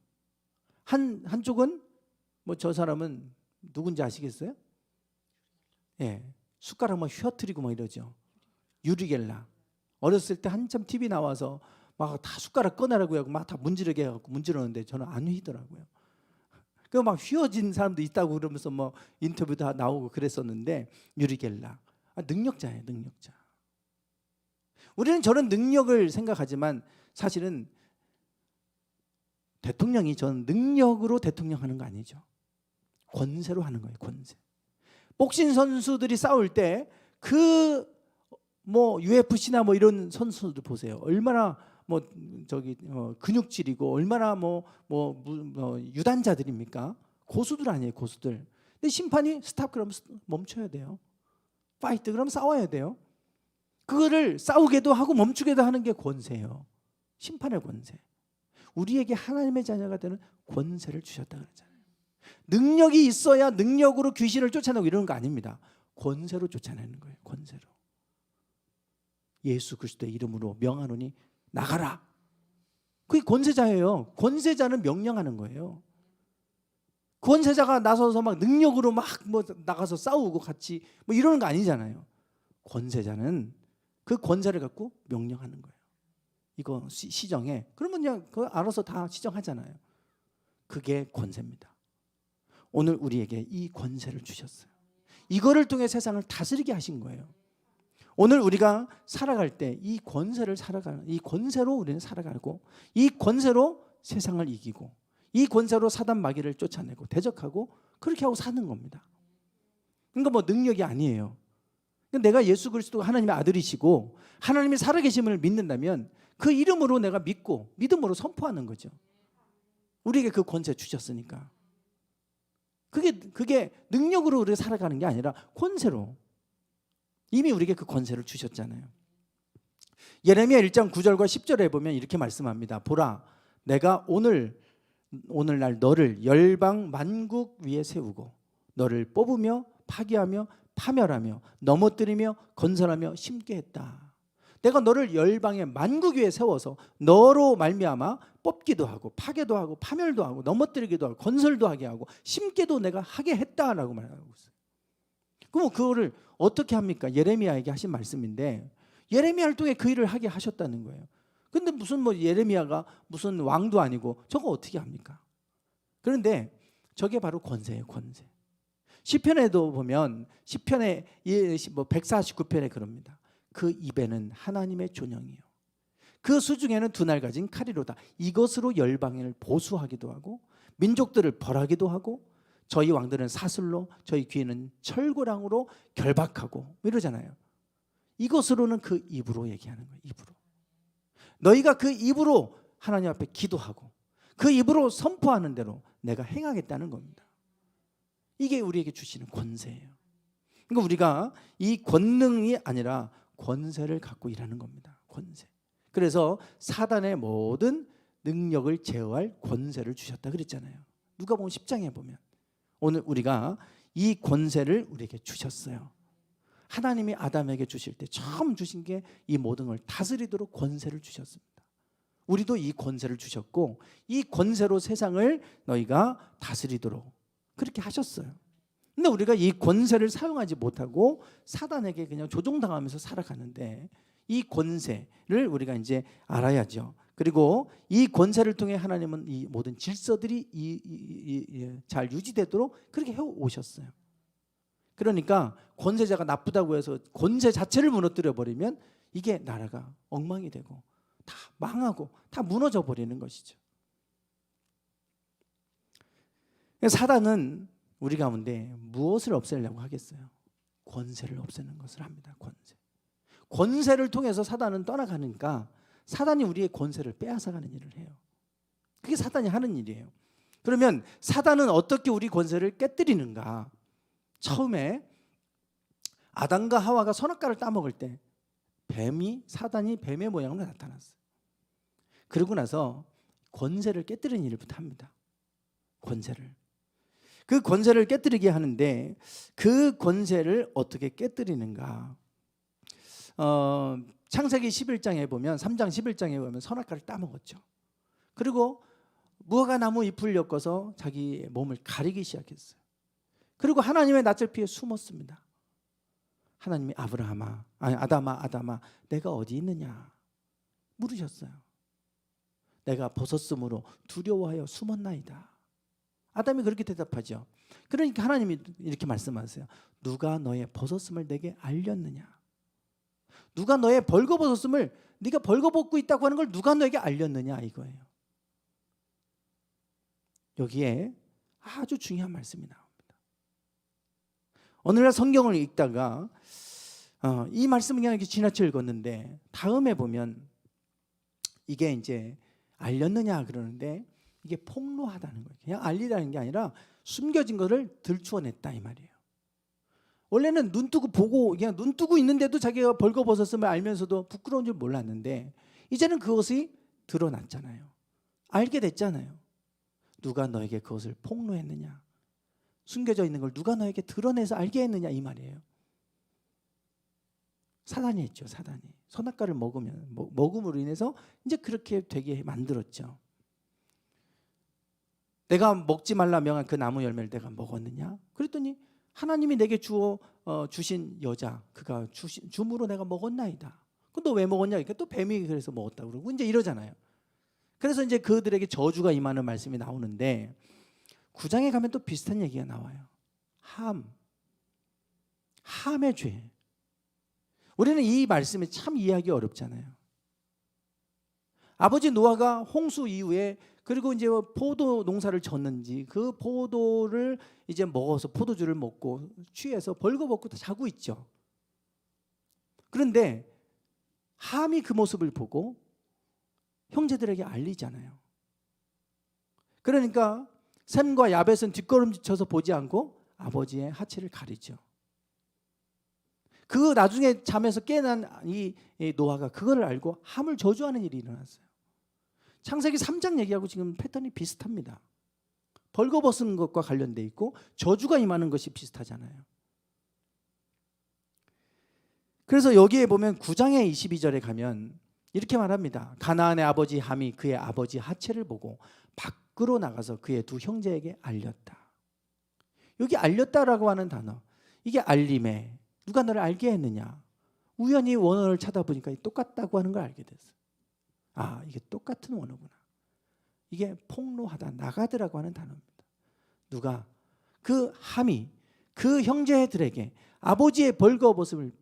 한쪽은 뭐 저 사람은 누군지 아시겠어요? 예, 숟가락 막 휘어뜨리고 막 이러죠. 유리 겔라. 어렸을 때 한참 TV 나와서 막 다 숟가락 꺼내라고 하고 막 다 문지르게 해갖고 문지르는데 저는 안 휘더라고요. 그 막 휘어진 사람도 있다고 그러면서 뭐 인터뷰 다 나오고 그랬었는데, 유리 겔라. 능력자예요, 능력자. 우리는 저런 능력을 생각하지만 사실은 대통령이 저는 능력으로 대통령하는 거 아니죠. 권세로 하는 거예요. 권세. 복싱 선수들이 싸울 때 그 뭐 UFC나 뭐 이런 선수들 보세요. 얼마나 뭐 저기 근육질이고 얼마나 뭐 유단자들입니까? 고수들 아니에요, 고수들. 근데 심판이 스탑 그러면 멈춰야 돼요. 파이트 그러면 싸워야 돼요. 그거를 싸우게도 하고 멈추게도 하는 게 권세예요. 심판의 권세. 우리에게 하나님의 자녀가 되는 권세를 주셨다 그러잖아요. 능력이 있어야 능력으로 귀신을 쫓아내고 이러는 거 아닙니다. 권세로 쫓아내는 거예요. 권세로. 예수 그리스도의 이름으로 명하노니 나가라. 그게 권세자예요. 권세자는 명령하는 거예요. 권세자가 나서서 막 능력으로 막 뭐 나가서 싸우고 같이 뭐 이러는 거 아니잖아요. 권세자는 그 권세를 갖고 명령하는 거예요. 이거 시정해. 그러면 그냥 그 알아서 다 시정하잖아요. 그게 권세입니다. 오늘 우리에게 이 권세를 주셨어요. 이거를 통해 세상을 다스리게 하신 거예요. 오늘 우리가 살아갈 때 이 권세를 살아가는, 이 권세로 우리는 살아가고, 이 권세로 세상을 이기고, 이 권세로 사단 마귀를 쫓아내고 대적하고 그렇게 하고 사는 겁니다. 그러니까 뭐 능력이 아니에요. 내가 예수 그리스도가 하나님의 아들이시고 하나님이 살아계심을 믿는다면 그 이름으로 내가 믿고 믿음으로 선포하는 거죠. 우리에게 그 권세 주셨으니까. 그게 능력으로 우리가 살아가는 게 아니라 권세로. 이미 우리에게 그 권세를 주셨잖아요. 예레미야 1장 9절과 10절에 보면 이렇게 말씀합니다. 보라, 내가 오늘날 너를 열방 만국 위에 세우고 너를 뽑으며 파괴하며 파멸하며 넘어뜨리며 건설하며 심게 했다. 내가 너를 열방의 만국 위에 세워서 너로 말미암아 뽑기도 하고 파괴도 하고 파멸도 하고 넘어뜨리기도 하고 건설도 하게 하고 심게도 내가 하게 했다라고 말하고 있어요. 그럼 그거를 어떻게 합니까? 예레미야에게 하신 말씀인데 예레미야를 통해 그 일을 하게 하셨다는 거예요. 근데 무슨 뭐 예레미야가 무슨 왕도 아니고 저거 어떻게 합니까? 그런데 저게 바로 권세예요, 권세. 시편에도 보면 시편의 149편에 그럽니다. 그 입에는 하나님의 존영이요. 그 수중에는 두 날 가진 칼이로다. 이것으로 열방을 보수하기도 하고 민족들을 벌하기도 하고 저희 왕들은 사슬로 저희 귀에는 철고랑으로 결박하고 이러잖아요. 이것으로는 그 입으로 얘기하는 거예요. 입으로. 너희가 그 입으로 하나님 앞에 기도하고 그 입으로 선포하는 대로 내가 행하겠다는 겁니다. 이게 우리에게 주시는 권세예요. 그러니까 우리가 이 권능이 아니라 권세를 갖고 일하는 겁니다. 권세. 그래서 사단의 모든 능력을 제어할 권세를 주셨다 그랬잖아요. 누가복음 10장에 보면 오늘 우리가 이 권세를 우리에게 주셨어요. 하나님이 아담에게 주실 때 처음 주신 게 이 모든 걸 다스리도록 권세를 주셨습니다. 우리도 이 권세를 주셨고 이 권세로 세상을 너희가 다스리도록 그렇게 하셨어요. 근데 우리가 이 권세를 사용하지 못하고 사단에게 그냥 조종당하면서 살아가는데 이 권세를 우리가 이제 알아야죠. 그리고 이 권세를 통해 하나님은 이 모든 질서들이 잘 유지되도록 그렇게 해오셨어요. 그러니까 권세자가 나쁘다고 해서 권세 자체를 무너뜨려 버리면 이게 나라가 엉망이 되고 다 망하고 다 무너져 버리는 것이죠. 사단은 우리 가운데 무엇을 없애려고 하겠어요? 권세를 없애는 것을 합니다. 권세를 통해서 사단은 떠나가니까 사단이 우리의 권세를 빼앗아가는 일을 해요. 그게 사단이 하는 일이에요. 그러면 사단은 어떻게 우리 권세를 깨뜨리는가? 처음에 아담과 하와가 선악과를 따먹을 때 사단이 뱀의 모양으로 나타났어요. 그러고 나서 권세를 깨뜨리는 일부터 합니다. 그 권세를 깨뜨리게 하는데 그 권세를 어떻게 깨뜨리는가? 창세기 11장에 보면 3장 11장에 보면 선악과를 따먹었죠. 그리고 무화과 나무 잎을 엮어서 자기 몸을 가리기 시작했어요. 그리고 하나님의 낯을 피해 숨었습니다. 하나님이 아담아 내가 어디 있느냐 물으셨어요. 내가 벗었으므로 두려워하여 숨었나이다. 아담이 그렇게 대답하죠. 그러니까 하나님이 이렇게 말씀하세요. 누가 너의 벗었음을 내게 알렸느냐? 누가 너의 벌거벗었음을 네가 벌거벗고 있다고 하는 걸 누가 너에게 알렸느냐 이거예요. 여기에 아주 중요한 말씀이 나옵니다. 오늘날 성경을 읽다가 이 말씀을 그냥 이렇게 지나쳐 읽었는데 다음에 보면 이게 이제 알렸느냐 그러는데 이게 폭로하다는 거예요. 그냥 알리라는 게 아니라 숨겨진 것을 들추어냈다 이 말이에요. 원래는 눈 뜨고 보고 그냥 눈 뜨고 있는데도 자기가 벌거벗었음을 알면서도 부끄러운 줄 몰랐는데 이제는 그것이 드러났잖아요. 알게 됐잖아요. 누가 너에게 그것을 폭로했느냐? 숨겨져 있는 걸 누가 너에게 드러내서 알게 했느냐 이 말이에요. 사단이 했죠. 사단이 선악과를 먹음으로 인해서 이제 그렇게 되게 만들었죠. 내가 먹지 말라 명한 그 나무 열매를 내가 먹었느냐? 그랬더니 하나님이 내게 주신 여자 그가 줌으로 내가 먹었나이다. 그럼 너 왜 먹었냐? 그러니까 또 뱀이 그래서 먹었다고 그러고 이제 이러잖아요. 그래서 이제 그들에게 저주가 임하는 말씀이 나오는데 9장에 가면 또 비슷한 얘기가 나와요. 함의 죄. 우리는 이 말씀이 참 이해하기 어렵잖아요. 아버지 노아가 홍수 이후에 그리고 이제 포도 농사를 졌는지 그 포도를 이제 먹어서 포도주를 먹고 취해서 벌거벗고 다 자고 있죠. 그런데 함이 그 모습을 보고 형제들에게 알리잖아요. 그러니까 셈과 야벳은 뒷걸음쳐서 보지 않고 아버지의 하체를 가리죠. 그 나중에 잠에서 깨난 이 노아가 그걸 알고 함을 저주하는 일이 일어났어요. 창세기 3장 얘기하고 지금 패턴이 비슷합니다. 벌거벗은 것과 관련돼 있고 저주가 임하는 것이 비슷하잖아요. 그래서 여기에 보면 9장의 22절에 가면 이렇게 말합니다. 가나안의 아버지 함이 그의 아버지 하체를 보고 밖으로 나가서 그의 두 형제에게 알렸다. 여기 알렸다라고 하는 단어, 이게 알림에 누가 너를 알게 했느냐? 우연히 원어를 찾아보니까 똑같다고 하는 걸 알게 됐어요. 아, 이게 똑같은 원어구나. 이게 폭로하다, 나가더라고 하는 단어입니다. 누가? 그 함이 그 형제들에게 아버지의 벌거벗음을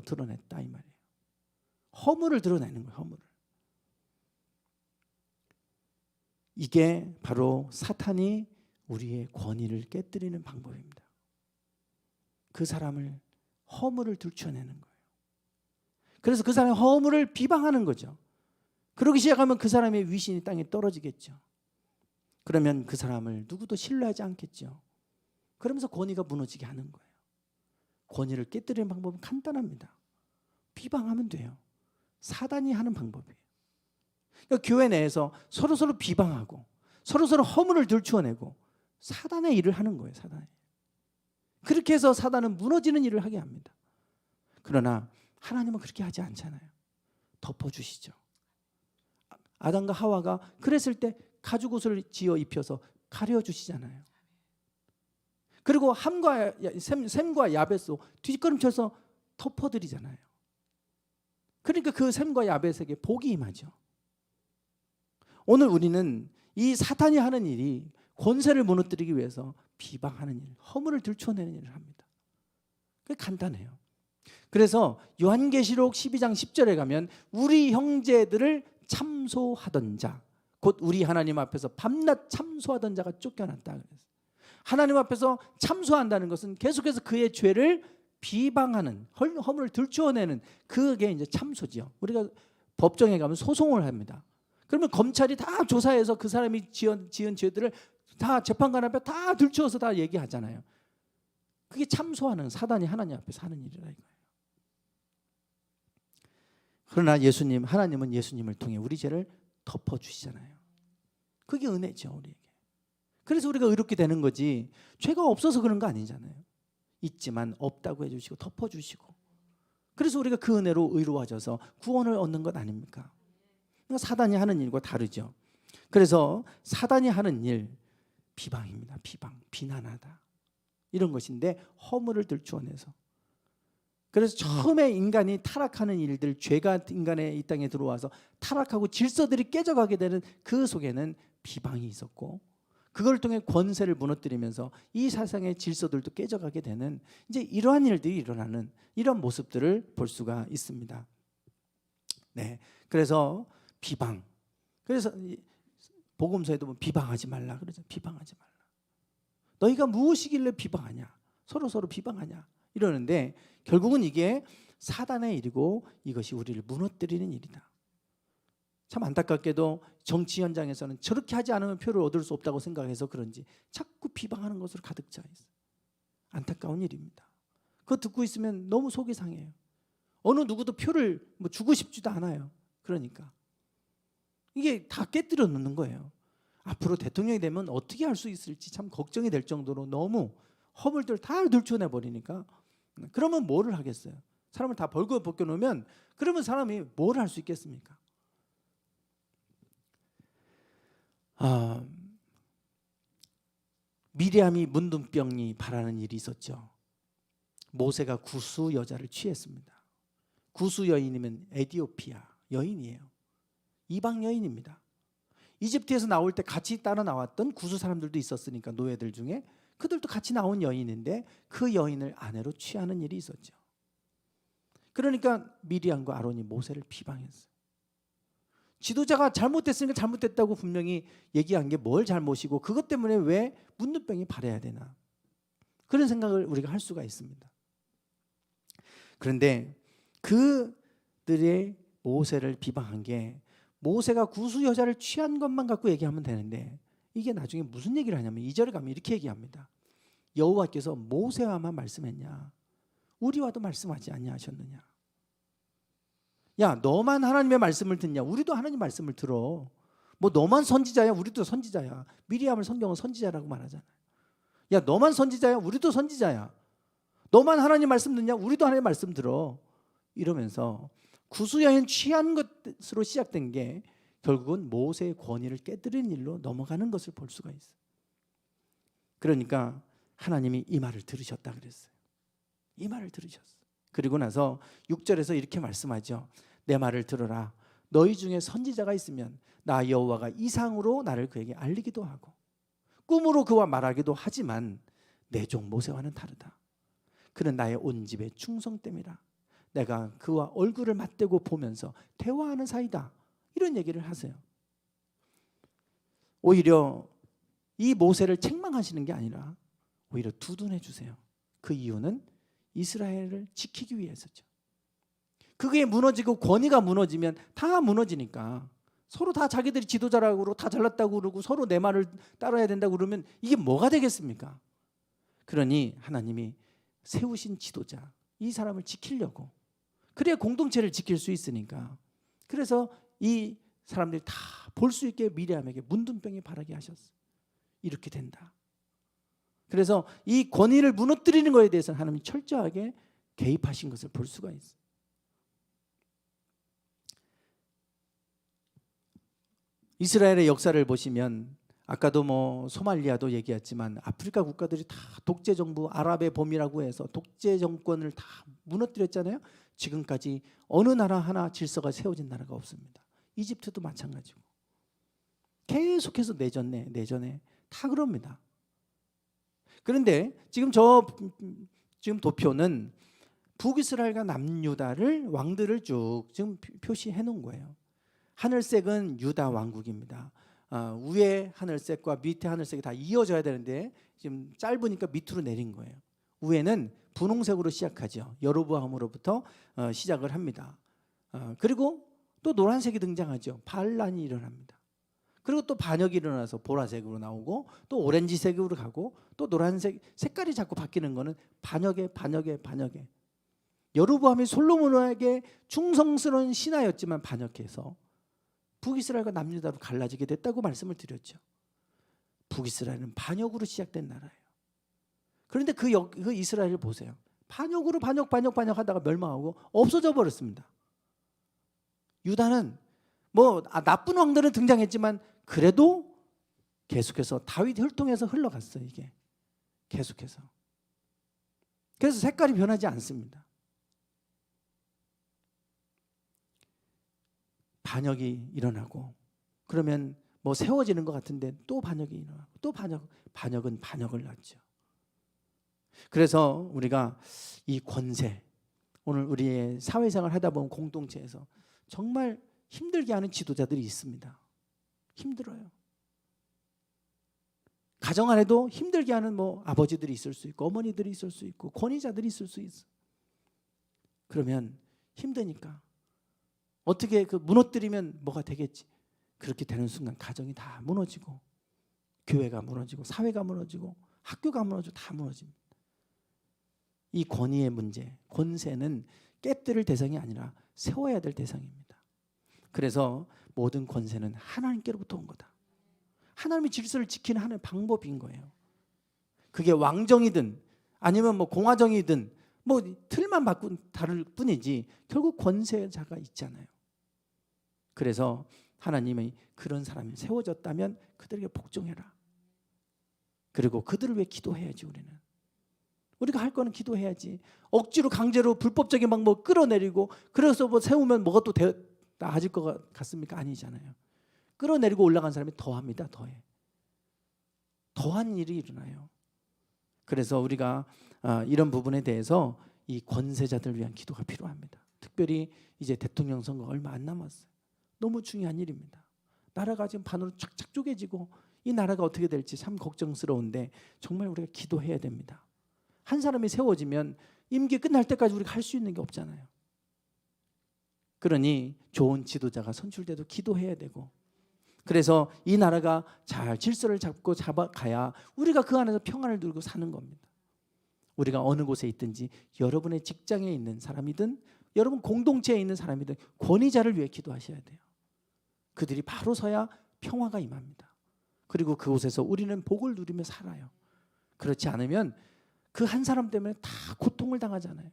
드러냈다 이 말이에요. 허물을 드러내는 거예요. 허물을. 이게 바로 사탄이 우리의 권위를 깨뜨리는 방법입니다. 그 사람을 허물을 들춰내는 거예요. 그래서 그 사람의 허물을 비방하는 거죠. 그러기 시작하면 그 사람의 위신이 땅에 떨어지겠죠. 그러면 그 사람을 누구도 신뢰하지 않겠죠. 그러면서 권위가 무너지게 하는 거예요. 권위를 깨뜨리는 방법은 간단합니다. 비방하면 돼요. 사단이 하는 방법이에요. 그러니까 교회 내에서 서로 비방하고 서로 허물을 들추어내고 사단의 일을 하는 거예요. 사단이. 그렇게 해서 사단은 무너지는 일을 하게 합니다. 그러나 하나님은 그렇게 하지 않잖아요. 덮어주시죠. 아담과 하와가 그랬을 때 가죽옷을 지어 입혀서 가려주시잖아요. 그리고 셈과 야벳도 뒷걸음쳐서 덮어드리잖아요. 그러니까 그 셈과 야벳에게 복이 임하죠. 오늘 우리는 이 사탄이 하는 일이 권세를 무너뜨리기 위해서 비방하는 일, 허물을 들춰내는 일을 합니다. 그게 간단해요. 그래서 요한계시록 12장 10절에 가면 우리 형제들을 참소하던 자, 곧 우리 하나님 앞에서 밤낮 참소하던 자가 쫓겨났다 그랬어요. 하나님 앞에서 참소한다는 것은 계속해서 그의 죄를 비방하는, 허물을 들추어내는 그게 이제 참소지요. 우리가 법정에 가면 소송을 합니다. 그러면 검찰이 다 조사해서 그 사람이 지은 죄들을 다 재판관 앞에 다 들추어서 다 얘기하잖아요. 그게 참소하는, 사단이 하나님 앞에서 하는 일이라 이거예요. 그러나 하나님은 예수님을 통해 우리 죄를 덮어주시잖아요. 그게 은혜죠, 우리에게. 그래서 우리가 의롭게 되는 거지 죄가 없어서 그런 거 아니잖아요. 있지만 없다고 해주시고 덮어주시고, 그래서 우리가 그 은혜로 의로워져서 구원을 얻는 것 아닙니까? 그러니까 사단이 하는 일과 다르죠. 그래서 사단이 하는 일, 비방입니다. 비난하다 이런 것인데 허물을 들추어내서, 그래서 처음에 인간이 타락하는 일들, 죄가 인간의 이 땅에 들어와서 타락하고 질서들이 깨져가게 되는 그 속에는 비방이 있었고, 그걸 통해 권세를 무너뜨리면서 이 세상의 질서들도 깨져가게 되는 이제 이러한 일들이 일어나는 이런 모습들을 볼 수가 있습니다. 네, 그래서 비방. 그래서 복음서에도 보면 비방하지 말라 그러죠. 비방하지 말라. 너희가 무엇이길래 비방하냐? 서로 비방하냐? 이러는데 결국은 이게 사단의 일이고 이것이 우리를 무너뜨리는 일이다. 참 안타깝게도 정치 현장에서는 저렇게 하지 않으면 표를 얻을 수 없다고 생각해서 그런지 자꾸 비방하는 것으로 가득 차 있어요. 안타까운 일입니다. 그거 듣고 있으면 너무 속이 상해요. 어느 누구도 표를 주고 싶지도 않아요. 그러니까 이게 다 깨뜨려 놓는 거예요. 앞으로 대통령이 되면 어떻게 할 수 있을지 참 걱정이 될 정도로 너무 허물들 다 들춰내 버리니까, 그러면 뭐를 하겠어요? 사람을 다 벌거벗겨 놓으면 그러면 사람이 뭘 할 수 있겠습니까? 미리암이 문둥병이 발하는 일이 있었죠. 모세가 구수 여자를 취했습니다. 구수 여인이면 에디오피아 여인이에요. 이방 여인입니다. 이집트에서 나올 때 같이 따라 나왔던 구수 사람들도 있었으니까, 노예들 중에 그들도 같이 나온 여인인데 그 여인을 아내로 취하는 일이 있었죠. 그러니까 미리암과 아론이 모세를 비방했어요. 지도자가 잘못됐으니까 잘못됐다고 분명히 얘기한 게 뭘 잘못이고, 그것 때문에 왜 문둥병이 발해야 되나, 그런 생각을 우리가 할 수가 있습니다. 그런데 그들의 모세를 비방한 게, 모세가 구수 여자를 취한 것만 갖고 얘기하면 되는데, 이게 나중에 무슨 얘기를 하냐면 2절에 가면 이렇게 얘기합니다. 여호와께서 모세와만 말씀했냐, 우리와도 말씀하지 아니하셨느냐. 야, 너만 하나님의 말씀을 듣냐? 우리도 하나님 말씀을 들어. 뭐 너만 선지자야? 우리도 선지자야. 미리암을 성경은 선지자라고 말하잖아요. 야, 너만 선지자야? 우리도 선지자야. 너만 하나님 말씀 듣냐? 우리도 하나님 말씀 들어. 이러면서 구수 여인 취한 것으로 시작된 게 결국은 모세의 권위를 깨뜨리는 일로 넘어가는 것을 볼 수가 있어요. 그러니까 하나님이 이 말을 들으셨다 그랬어요. 이 말을 들으셨어요. 그리고 나서 6절에서 이렇게 말씀하죠. 내 말을 들어라. 너희 중에 선지자가 있으면 나 여호와가 이상으로 나를 그에게 알리기도 하고 꿈으로 그와 말하기도 하지만 내 종 모세와는 다르다. 그는 나의 온 집의 충성됨이라. 내가 그와 얼굴을 맞대고 보면서 대화하는 사이다. 이런 얘기를 하세요. 오히려 이 모세를 책망하시는 게 아니라 오히려 두둔해 주세요. 그 이유는 이스라엘을 지키기 위해서죠. 그게 무너지고 권위가 무너지면 다 무너지니까, 서로 다 자기들이 지도자라고 그러고 다 잘났다고 그러고 서로 내 말을 따라야 된다고 그러면 이게 뭐가 되겠습니까? 그러니 하나님이 세우신 지도자, 이 사람을 지키려고, 그래야 공동체를 지킬 수 있으니까, 그래서 이 사람들이 다 볼 수 있게 미리암에게 문둥병이 발하게 하셨어요. 이렇게 된다. 그래서 이 권위를 무너뜨리는 것에 대해서는 하나님이 철저하게 개입하신 것을 볼 수가 있어요. 이스라엘의 역사를 보시면 아까도 뭐 소말리아도 얘기했지만 아프리카 국가들이 다 독재 정부, 아랍의 봄이라고 해서 독재 정권을 다 무너뜨렸잖아요. 지금까지 어느 나라 하나 질서가 세워진 나라가 없습니다. 이집트도 마찬가지고 계속해서 내전에 다 그럽니다. 그런데 지금 지금 도표는 북이스라엘과 남유다를 왕들을 쭉 지금 표시해 놓은 거예요. 하늘색은 유다 왕국입니다. 위에 하늘색과 밑에 하늘색이 다 이어져야 되는데 지금 짧으니까 밑으로 내린 거예요. 위에는 분홍색으로 시작하죠. 여로보암으로부터 시작을 합니다. 그리고 또 노란색이 등장하죠. 반란이 일어납니다. 그리고 또 반역이 일어나서 보라색으로 나오고 또 오렌지색으로 가고 또 노란색, 색깔이 자꾸 바뀌는 거는 반역에 여로보암이 솔로몬에게 충성스러운 신하였지만 반역해서 북이스라엘과 남유다로 갈라지게 됐다고 말씀을 드렸죠. 북이스라엘은 반역으로 시작된 나라예요. 그런데 그 이스라엘을 보세요. 반역으로 반역하다가 멸망하고 없어져 버렸습니다. 유다는 뭐 나쁜 왕들은 등장했지만 그래도 계속해서 다윗 혈통에서 흘러갔어요. 이게 계속해서. 그래서 색깔이 변하지 않습니다. 반역이 일어나고 그러면 뭐 세워지는 것 같은데 또 반역이 일어나고 또 반역은 반역을 낳죠. 그래서 우리가 이 권세, 오늘 우리의 사회생활 하다 보면 공동체에서 정말 힘들게 하는 지도자들이 있습니다. 힘들어요. 가정 안에도 힘들게 하는 뭐 아버지들이 있을 수 있고 어머니들이 있을 수 있고 권위자들이 있을 수 있어. 그러면 힘드니까 어떻게 그 무너뜨리면 뭐가 되겠지. 그렇게 되는 순간 가정이 다 무너지고 교회가 무너지고 사회가 무너지고 학교가 무너지고 다 무너집니다. 이 권위의 문제, 권세는 깨뜨릴 대상이 아니라 세워야 될 대상입니다. 그래서 모든 권세는 하나님께로부터 온 거다. 하나님의 질서를 지키는 하나의 방법인 거예요. 그게 왕정이든 아니면 뭐 공화정이든 뭐 틀만 바꾼 다를 뿐이지 결국 권세자가 있잖아요. 그래서 하나님이 그런 사람이 세워졌다면 그들에게 복종해라. 그리고 그들을 위해 기도해야지. 우리가 할 거는 기도해야지. 억지로 강제로 불법적인 방법 끌어내리고 그래서 뭐 세우면 뭐가 또 나아질 것 같습니까? 아니잖아요. 끌어내리고 올라간 사람이 더합니다. 더한 일이 일어나요. 그래서 우리가 이런 부분에 대해서 이 권세자들 위한 기도가 필요합니다. 특별히 이제 대통령 선거가 얼마 안 남았어요. 너무 중요한 일입니다. 나라가 지금 반으로 쫙쫙 쪼개지고 이 나라가 어떻게 될지 참 걱정스러운데 정말 우리가 기도해야 됩니다. 한 사람이 세워지면 임기 끝날 때까지 우리가 할 수 있는 게 없잖아요. 그러니 좋은 지도자가 선출돼도 기도해야 되고, 그래서 이 나라가 잘 질서를 잡고 잡아가야 우리가 그 안에서 평안을 누리고 사는 겁니다. 우리가 어느 곳에 있든지 여러분의 직장에 있는 사람이든 여러분 공동체에 있는 사람이든 권위자를 위해 기도하셔야 돼요. 그들이 바로 서야 평화가 임합니다. 그리고 그곳에서 우리는 복을 누리며 살아요. 그렇지 않으면 그 한 사람 때문에 다 고통을 당하잖아요.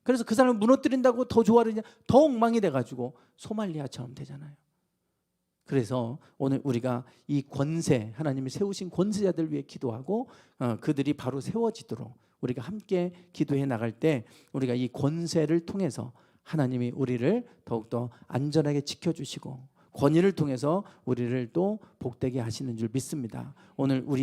그래서 그 사람을 무너뜨린다고 더 좋아하느냐, 더 엉망이 돼가지고 소말리아처럼 되잖아요. 그래서 오늘 우리가 이 권세, 하나님이 세우신 권세자들 위해 기도하고 그들이 바로 세워지도록 우리가 함께 기도해 나갈 때 우리가 이 권세를 통해서 하나님이 우리를 더욱더 안전하게 지켜주시고 권위를 통해서 우리를 또 복되게 하시는 줄 믿습니다. 오늘 우리의